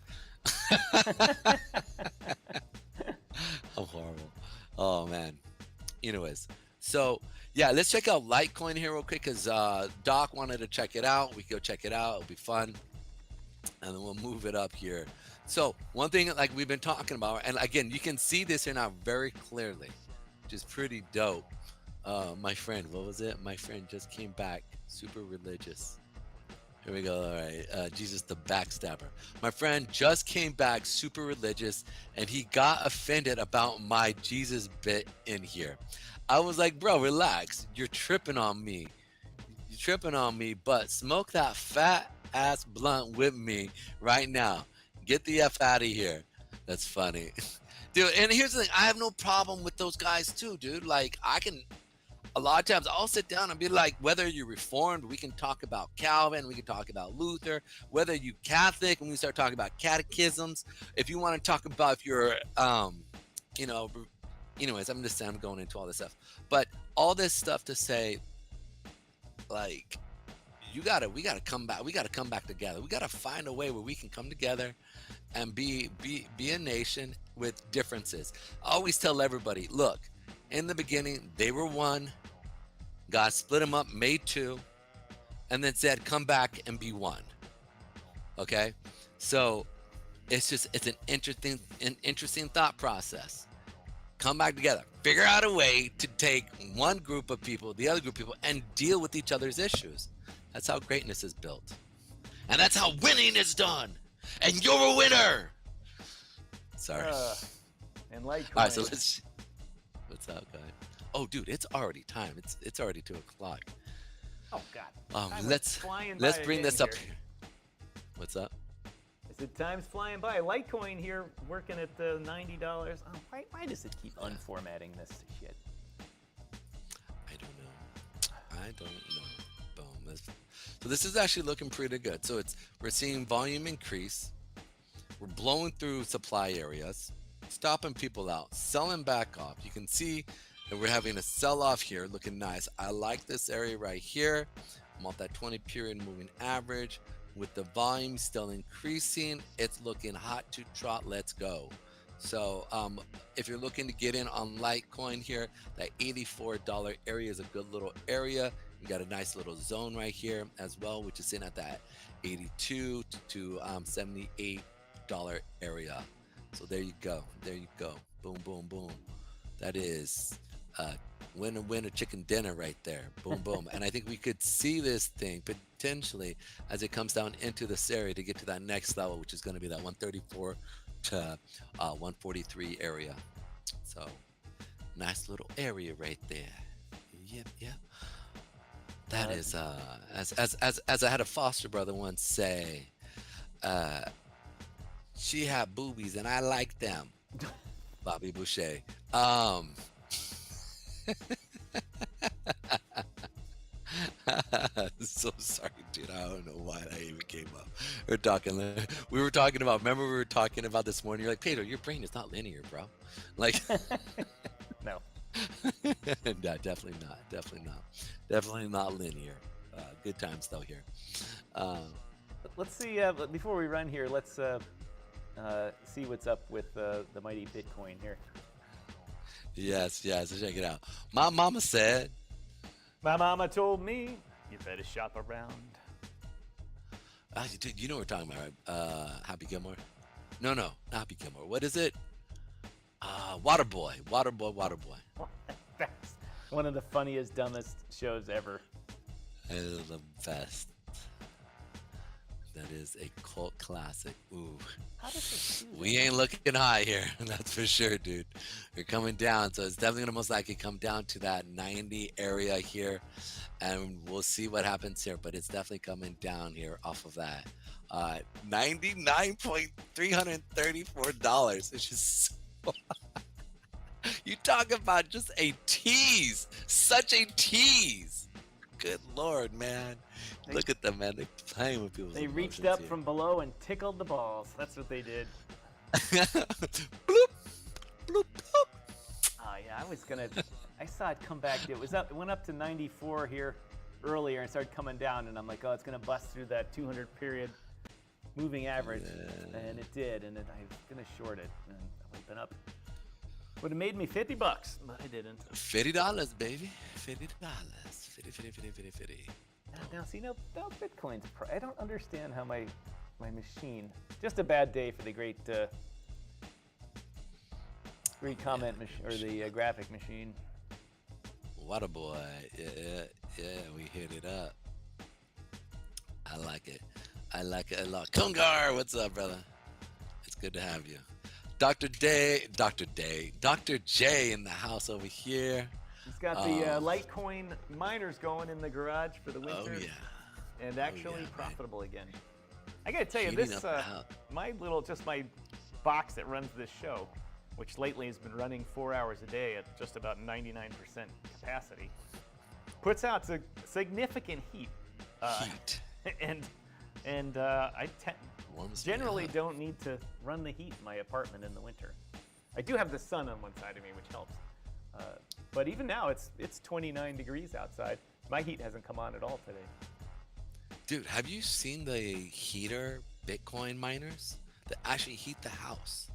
I'm horrible. Oh man. Anyways, so yeah, let's check out Litecoin here real quick, because Doc wanted to check it out. We can go check it out. It'll be fun. And then we'll move it up here. So one thing like we've been talking about, and again, you can see this here now very clearly, which is pretty dope. My friend, what was it? My friend just came back, super religious. Here we go. All right. Jesus the backstabber. My friend just came back, super religious, and he got offended about my Jesus bit in here. I was like, bro, relax. You're tripping on me. You're tripping on me, but smoke that fat ass blunt with me right now. Get the F out of here. That's funny. Dude, and here's the thing. I have no problem with those guys too, dude. Like, a lot of times I'll sit down and be like, whether you're Reformed, we can talk about Calvin, we can talk about Luther, whether you Catholic, and we start talking about catechisms. If you want to talk about if you're, anyways, I'm going into all this stuff. But all this stuff to say, like, we gotta come back. We gotta come back together. We gotta find a way where we can come together and be a nation with differences. I always tell everybody, look, in the beginning, they were one. God split them up, made two, and then said, come back and be one. Okay? So it's an interesting thought process. Come back together. Figure out a way to take one group of people, the other group of people, and deal with each other's issues. That's how greatness is built. And that's how winning is done. And you're a winner. Sorry. And Litecoin. All right, so let's... What's up, guy? Oh, dude, it's already time. It's already 2 o'clock. Oh God. Let's bring this up here. What's up? I said time's flying by. Litecoin here working at the $90. Oh, why does it keep unformatting this shit? I don't know. Boom. So this is actually looking pretty good. So we're seeing volume increase. We're blowing through supply areas, stopping people out, selling back off. You can see that we're having a sell-off here, looking nice. I like this area right here. I'm off that 20 period moving average. With the volume still increasing, it's looking hot to trot. Let's go. So if you're looking to get in on Litecoin here, that $84 area is a good little area. You got a nice little zone right here as well, which is sitting at that $82 to $78 area. So there you go. There you go. Boom, boom, boom. That is winner chicken dinner right there. Boom, boom. And I think we could see this thing potentially as it comes down into this area to get to that next level, which is going to be that 134 to 143 area. So nice little area right there. Yep. That is as I had a foster brother once say, she had boobies and I like them. Bobby Boucher. So sorry, dude. I don't know why that even came up. We were talking about. Remember, we were talking about this morning. You're like, Pedro, your brain is not linear, bro. Like, No. No, definitely not linear. Good times though here. Let's see. Before we run here, let's see what's up with the mighty Bitcoin here. Yes. So check it out. My mama said. My mama told me you better shop around. Dude, you know what we're talking about, right? Happy Gilmore? No, not Happy Gilmore. What is it? Waterboy. That's one of the funniest, dumbest shows ever. It is the best. That is a cult classic. Ooh. How does it do We ain't looking high here, that's for sure, dude. We're coming down, so it's definitely gonna most likely come down to that 90 area here, and we'll see what happens here. But it's definitely coming down here off of that. $99.334. It's just so you talk about just a tease, such a tease. Good Lord, man. Look at them, man. They're playing with people's They reached emotions up here. from below and tickled the balls. That's what they did. Bloop, bloop, bloop. yeah, I saw it come back. It went up to 94 here earlier and started coming down, and I'm like, oh, it's gonna bust through that 200 period moving average, and it did, and I was gonna short it, and I would have been up. Would have made me $50, but I didn't. $50, baby. $50. 50. Now see, now Bitcoin's. I don't understand how my machine. Just a bad day for the great comment machine, or the graphic machine. What a boy. Yeah, we hit it up. I like it. I like it a lot. Kungar, what's up, brother? It's good to have you. Dr. J in the house over here. He's got the Litecoin miners going in the garage for the winter. Oh, yeah. And actually profitable again. I gotta tell you, Heating this up my box that runs this show, which lately has been running 4 hours a day at just about 99% capacity, puts out significant heat. And I generally don't need to run the heat in my apartment in the winter. I do have the sun on one side of me, which helps. But even now, it's 29 degrees outside. My heat hasn't come on at all today. Dude, have you seen the heater Bitcoin miners that actually heat the house?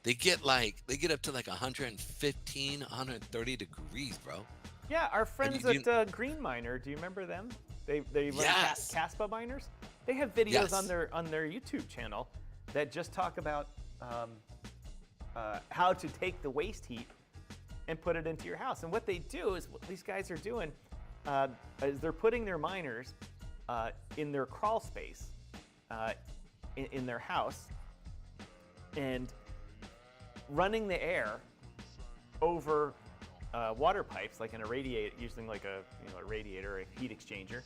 They get up to like 115, 130 degrees, bro. Yeah, our friends at Green Miner, do you remember them? They run Caspa miners. They have videos on their YouTube channel that just talk about how to take the waste heat and put it into your house. And what they do is, what these guys are doing is they're putting their miners in their crawl space in their house and running the air over water pipes, like in a radiator, using like a radiator, a heat exchanger,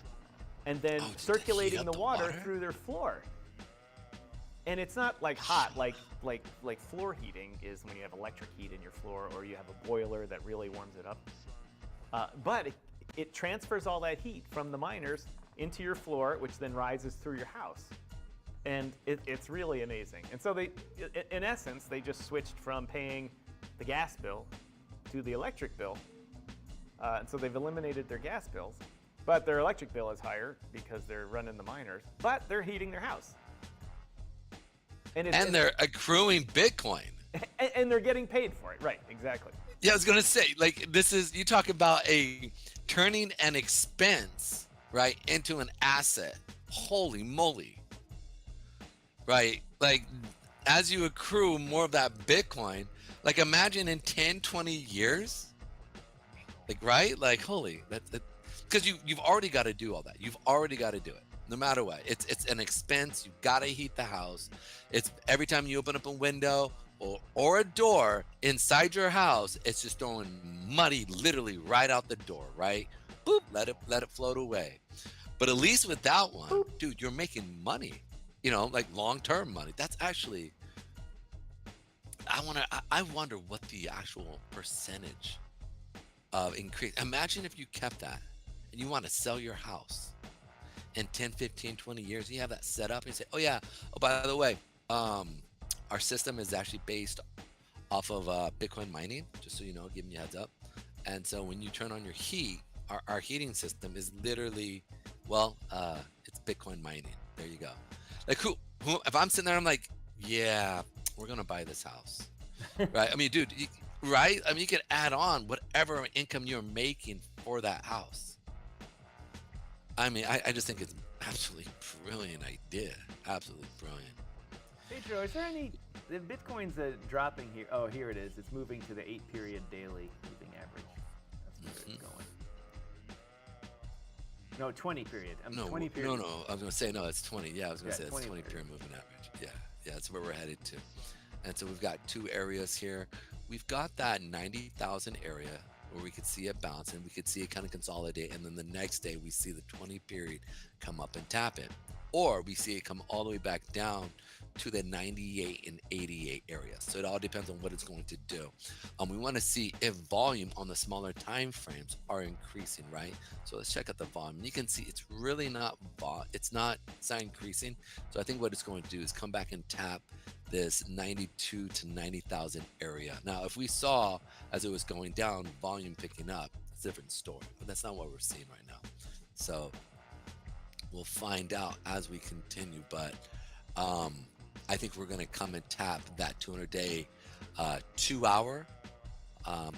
and then circulating the water through their floor. And it's not like hot, like floor heating is when you have electric heat in your floor, or you have a boiler that really warms it up. But it transfers all that heat from the miners into your floor, which then rises through your house. And it's really amazing. And so in essence, they just switched from paying the gas bill to the electric bill. And so they've eliminated their gas bills, but their electric bill is higher because they're running the miners, but they're heating their house. And they're accruing Bitcoin. And they're getting paid for it. Right, exactly. Yeah, I was gonna say, like, you talk about turning an expense, right, into an asset. Holy moly. Right? Like, as you accrue more of that Bitcoin, like, imagine in 10, 20 years, like, right? Like, holy, because you've already got to do all that. You've already got to do it, no matter what. It's an expense. You've got to heat the house. It's every time you open up a window or a door inside your house, it's just throwing money literally right out the door, right? Boop, let it float away. But at least with that one, dude, you're making money. Like long-term money. That's actually, I wonder what the actual percentage of increase. Imagine if you kept that and you want to sell your house in 10, 15, 20 years, and you have that set up and you say, oh, by the way, our system is actually based off of Bitcoin mining, just so you know, giving you a heads up. And so when you turn on your heat, our heating system is literally, it's Bitcoin mining. There you go. Like, who if I'm sitting there, I'm like, yeah, we're going to buy this house. Right? I mean, dude, right? I mean, you could add on whatever income you're making for that house. I mean, I just think it's absolutely brilliant idea. Absolutely brilliant. Pedro, is there the Bitcoin's dropping here? Oh, here it is. It's moving to the 8-period daily moving average. That's where it's going. No, 20 period. 20 period. No. I was going to say, no, it's 20. Yeah, I was going to say it's 20 period moving average. Yeah, that's where we're headed to. And so we've got two areas here. We've got that 90,000 area where we could see it bounce and we could see it kind of consolidate. And then the next day we see the 20 period come up and tap it. Or we see it come all the way back down to the 98 and 88 area. So it all depends on what it's going to do. We want to see if volume on the smaller time frames are increasing, right? So let's check out the volume. You can see it's really not it's not increasing. So I think what it's going to do is come back and tap this 92 to 90,000 area. Now, if we saw as it was going down, volume picking up, it's a different story, but that's not what we're seeing right now. So we'll find out as we continue, but I think we're going to come and tap that 200-day 2-hour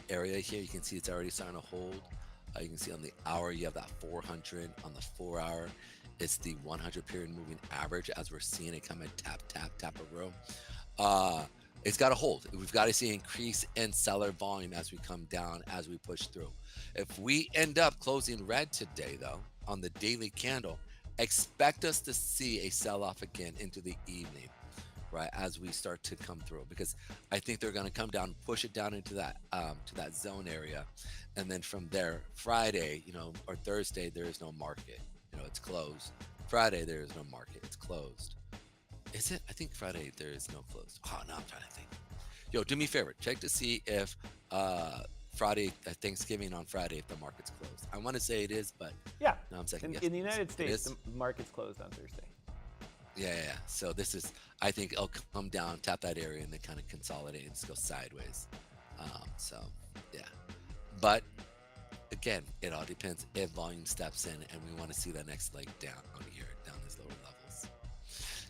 area here. You can see it's already starting to hold. You can see on the hour you have that 400. On the 4-hour it's the 100 period moving average as we're seeing it come and tap a row. It's got to hold. We've got to see increase in seller volume as we come down, as we push through. If we end up closing red today though on the daily candle, expect us to see a sell-off again into the evening, right, as we start to come through, because I think they're going to come down, push it down into that to that zone area, and then from there, Friday, or Thursday, there is no market. It's closed. Friday, there is no market. It's closed. Is it? I think Friday there is no closed. Oh, no, I'm trying to think. Yo, do me a favor. Check to see if Friday, Thanksgiving on Friday, if the market's closed. I want to say it is, but yeah, no, I'm second in the United States, the market's closed on Thursday. Yeah. So this is, I think it'll come down, tap that area, and then kind of consolidate and just go sideways. So yeah, but again, it all depends if volume steps in, and we want to see that next leg down here,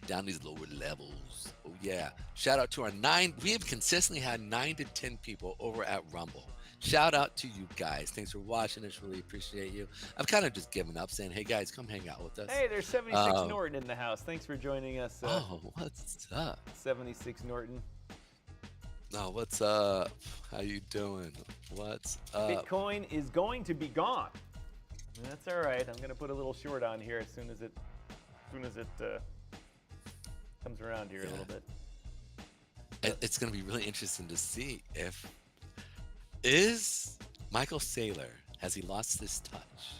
down these lower levels. Oh yeah, shout out to our 9. We have consistently had 9 to 10 people over at Rumble. Shout out to you guys. Thanks for watching us. Really appreciate you. I've kind of just given up, saying, hey guys, come hang out with us. Hey, there's 76 Norton in the house. Thanks for joining us. What's up? 76 Norton. No, what's up? How you doing? What's up? Bitcoin is going to be gone. That's all right. I'm going to put a little short on here as soon as it comes around here a little bit. It's going to be really interesting to see is Michael Saylor, has he lost his touch?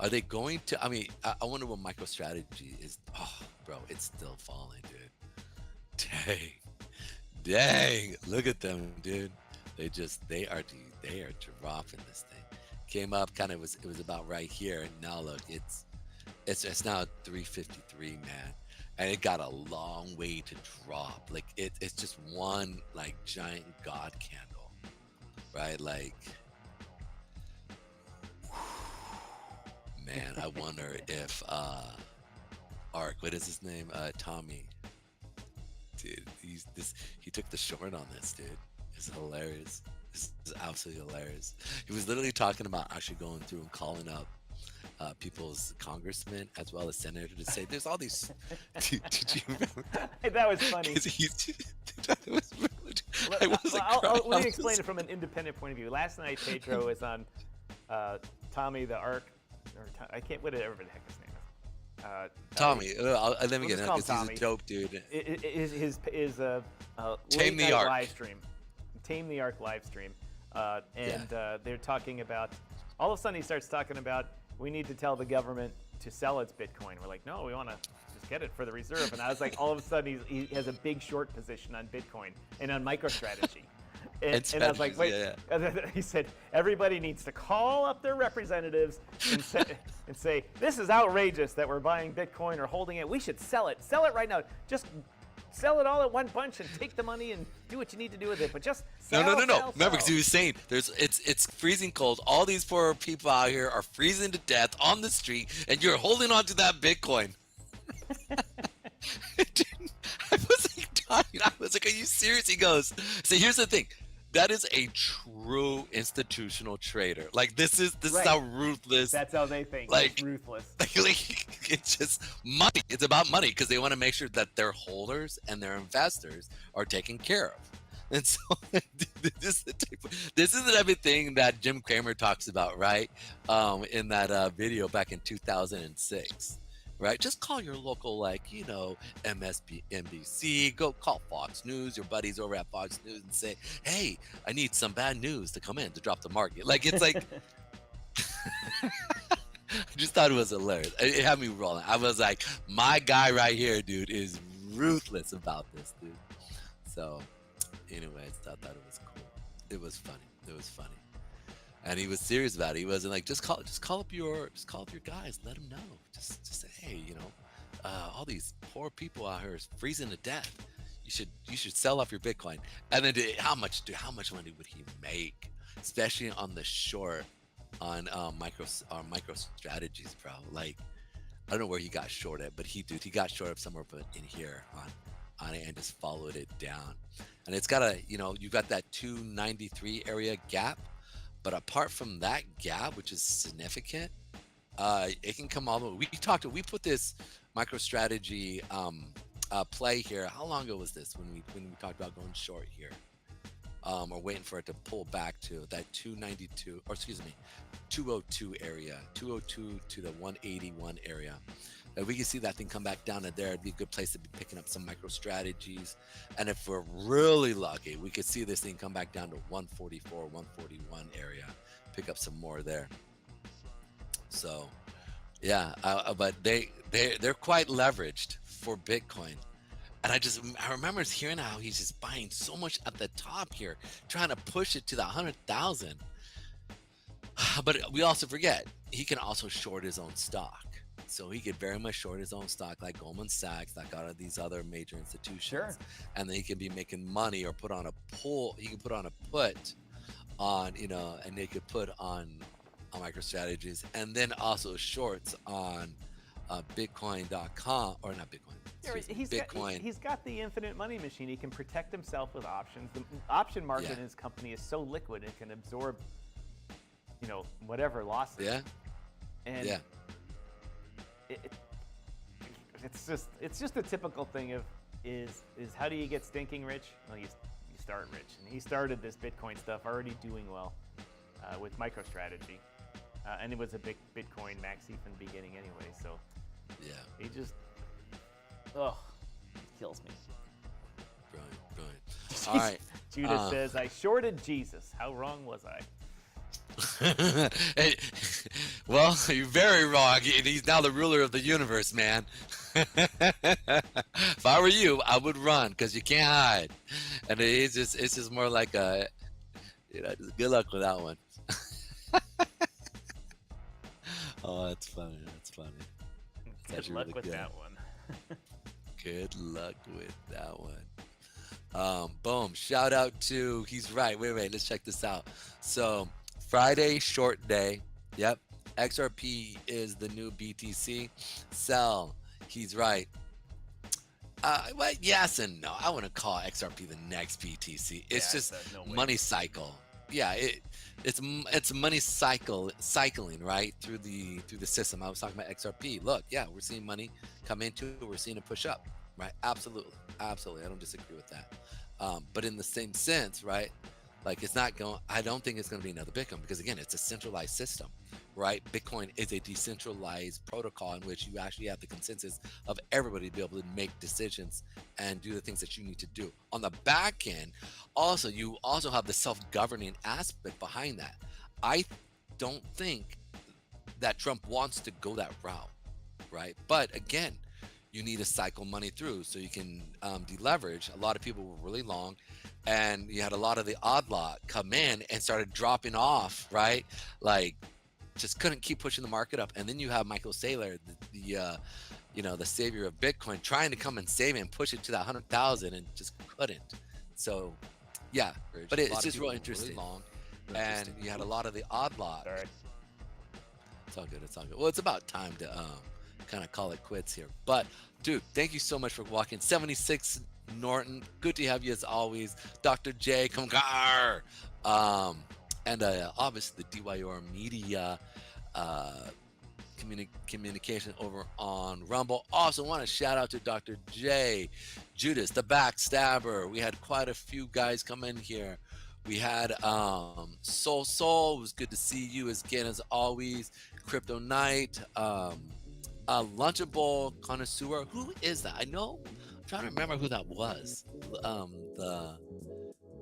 Are they going to, I wonder what MicroStrategy is. Oh, bro, it's still falling, dude. Dang, look at them, dude. They are dropping this thing. Came up, it was about right here, and now look, it's now 353, man. And it got a long way to drop. Like it's just one like giant God candle, right? Like, man, I wonder if Ark, what is his name? Tommy. Dude, he took the short on this, dude. It's hilarious. This is absolutely hilarious. He was literally talking about actually going through and calling up people's congressmen as well as senators to say there's all these. Did you remember? That was funny. Let me explain it from an independent point of view. Last night, Pedro was on Tommy the Ark, or I can't, whatever the heck his name is. Tommy, let me get it because he's a dope dude. Tame the Ark live stream. Tame the Ark live stream. They're talking about, all of a sudden he starts talking about, we need to tell the government to sell its Bitcoin. We're like, no, we want to just get it for the reserve. And I was like, all of a sudden he has a big short position on Bitcoin and on MicroStrategy. And I was like, wait. Yeah. And then he said, everybody needs to call up their representatives and say, this is outrageous that we're buying Bitcoin or holding it. We should sell it. Sell it right now. Just sell it all at one bunch and take the money and do what you need to do with it. But just sell, no. Sell. Remember, because he was saying it's freezing cold. All these poor people out here are freezing to death on the street, and you're holding on to that Bitcoin. I was like, are you serious? He goes, so here's the thing. That is a true institutional trader. Like this is how ruthless. That's how they think. Like it's ruthless. Like, it's just money. It's about money because they want to make sure that their holders and their investors are taken care of. And so this is the type of thing that Jim Cramer talks about, right? In that video back in 2006. Right, just call your local, MSNBC. Go call Fox News, your buddies over at Fox News, and say, "Hey, I need some bad news to come in to drop the market." Like it's like, I just thought it was hilarious. It had me rolling. I was like, "My guy right here, dude, is ruthless about this, dude." So, anyways, I thought it was cool. It was funny. And he was serious about it. He wasn't like, just call up your guys, let them know. Just say, hey, all these poor people out here is freezing to death. You should sell off your Bitcoin. And then how much money would he make, especially on the short on micro strategies, bro? Like, I don't know where he got short at, but he got short up somewhere but in here on it and just followed it down. And it's got you've got that 293 area gap, but apart from that gap, which is significant, it can come all the way. We put this MicroStrategy play here. How long ago was this when we talked about going short here? Or waiting for it to pull back to that 292, or excuse me, 202 area, 202 to the 181 area. If we can see that thing come back down to there, it'd be a good place to be picking up some MicroStrategies. And if we're really lucky, we could see this thing come back down to 144, 141 area, pick up some more there. So, yeah, but they're quite leveraged for Bitcoin. And I remember hearing how he's just buying so much at the top here, trying to push it to the 100,000. But we also forget, he can also short his own stock. So he could very much short his own stock, like Goldman Sachs, like out of these other major institutions. Sure. And then he could be making money or put on a pull. He could put on a put on, and they could put on MicroStrategies, and then also shorts on Bitcoin.com, or not Bitcoin. He's got the infinite money machine. He can protect himself with options. The option market in his company is so liquid it can absorb, whatever losses. Yeah. And it's just a typical thing of is how do you get stinking rich? Well, you start rich, and he started this Bitcoin stuff already doing well with MicroStrategy, and it was a big Bitcoin maxi from the beginning anyway. So he just kills me. Brilliant. All right. Judas says, I shorted Jesus. How wrong was I? Hey, well, you're very wrong. He's now the ruler of the universe, man. If I were you, I would run because you can't hide. And it's just more like just good luck with that one. Oh, that's funny. Good luck with that one. Good luck with that one. Boom. Shout out to, he's right. Wait. Let's check this out. So Friday, short day. Yep. XRP is the new BTC. Sell. He's right. Well, yes and no. I wouldn't call XRP the next BTC. It's just money cycle. Yeah, it's money cycling right through the system. I was talking about XRP. Look, yeah, we're seeing money come into it. We're seeing it push up, right? Absolutely. I don't disagree with that. But in the same sense, right? Like I don't think it's going to be another Bitcoin because again, it's a centralized system, right? Bitcoin is a decentralized protocol in which you actually have the consensus of everybody to be able to make decisions and do the things that you need to do. On the back end, you also have the self-governing aspect behind that. I don't think that Trump wants to go that route, right? But again, you need to cycle money through so you can deleverage. A lot of people were really long, and you had a lot of the odd lot come in and started dropping off, right? Like, just couldn't keep pushing the market up. And then you have Michael Saylor, the savior of Bitcoin, trying to come and save it and push it to that 100,000 and just couldn't. So, yeah, but it's just real interesting. Really long, and you had a lot of the odd lot. Sorry. It's all good. Well, it's about time to kind of call it quits here. But, dude, thank you so much for walking. 76 Norton, good to have you as always. Dr. J, Kumgar, and obviously the DYOR Media communication over on Rumble. Also want to shout out to Dr. J, Judas, the Backstabber. We had quite a few guys come in here. We had Soul. It was good to see you again as always. Crypto Knight, Lunchable Connoisseur. Who is that? I'm trying to remember who that was.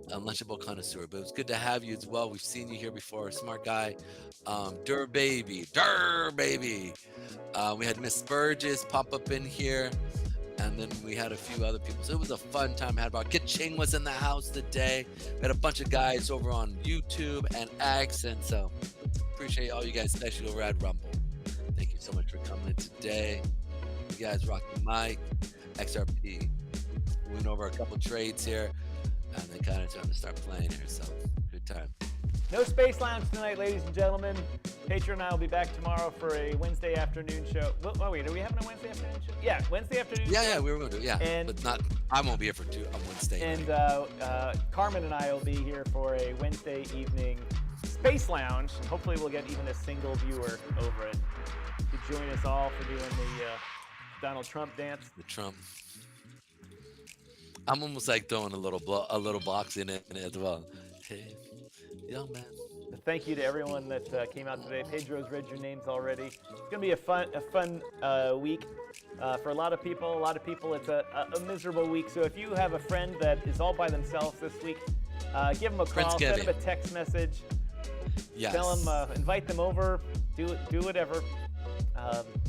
The Lunchable Connoisseur, but it was good to have you as well. We've seen you here before. Smart guy. Dur baby. We had Miss Burgess pop up in here. and then we had a few other people. So it was a fun time. Had about Ka-Ching was in the house today. We had a bunch of guys over on YouTube and X, and so appreciate all you guys, especially over at Rumble. Thank you so much for coming in today. You guys rock the mic. XRP. We went over a couple trades here, and then kind of trying to start playing here. So good time. No Space Lounge tonight, ladies and gentlemen. Pedro and I will be back tomorrow for a Wednesday afternoon show. Oh wait, are we having a Wednesday afternoon show? Yeah, Wednesday afternoon show. Yeah, we were going to do it. Yeah, And- but not. I won't be here for on Wednesday. And Carmen and I will be here for a Wednesday evening Space Lounge. And hopefully we'll get even a single viewer over it to join us all for doing the Donald Trump dance. The Trump. I'm almost like throwing a little box in it as well. Hey, young man. Thank you to everyone that came out today. Pedro's read your names already. It's gonna be a fun week for a lot of people. A lot of people, it's a miserable week. So if you have a friend that is all by themselves this week, give them a call, send them a text message. Yes. Tell them, invite them over, do whatever.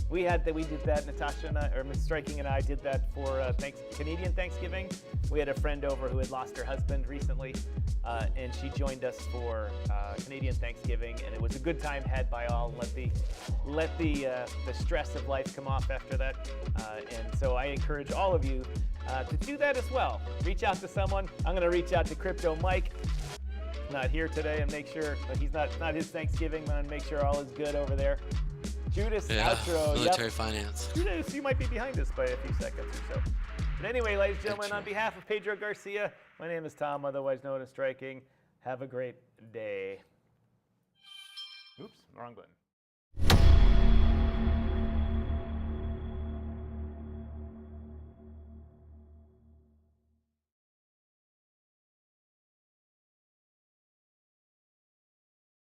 We did that. Natasha and I, or Ms. Striking and I did that for Canadian Thanksgiving. We had a friend over who had lost her husband recently, and she joined us for Canadian Thanksgiving, and it was a good time had by all. Let the stress of life come off after that, and so I encourage all of you to do that as well. Reach out to someone. I'm going to reach out to Crypto Mike. Not here today, and make sure he's not his Thanksgiving. I'm going to make sure all is good over there. Judas, outro. Military finance. Judas, you might be behind us by a few seconds or so. But anyway, ladies and gentlemen, on behalf of Pedro Garcia, my name is Tom, otherwise known as Striking. Have a great day. Oops, wrong button.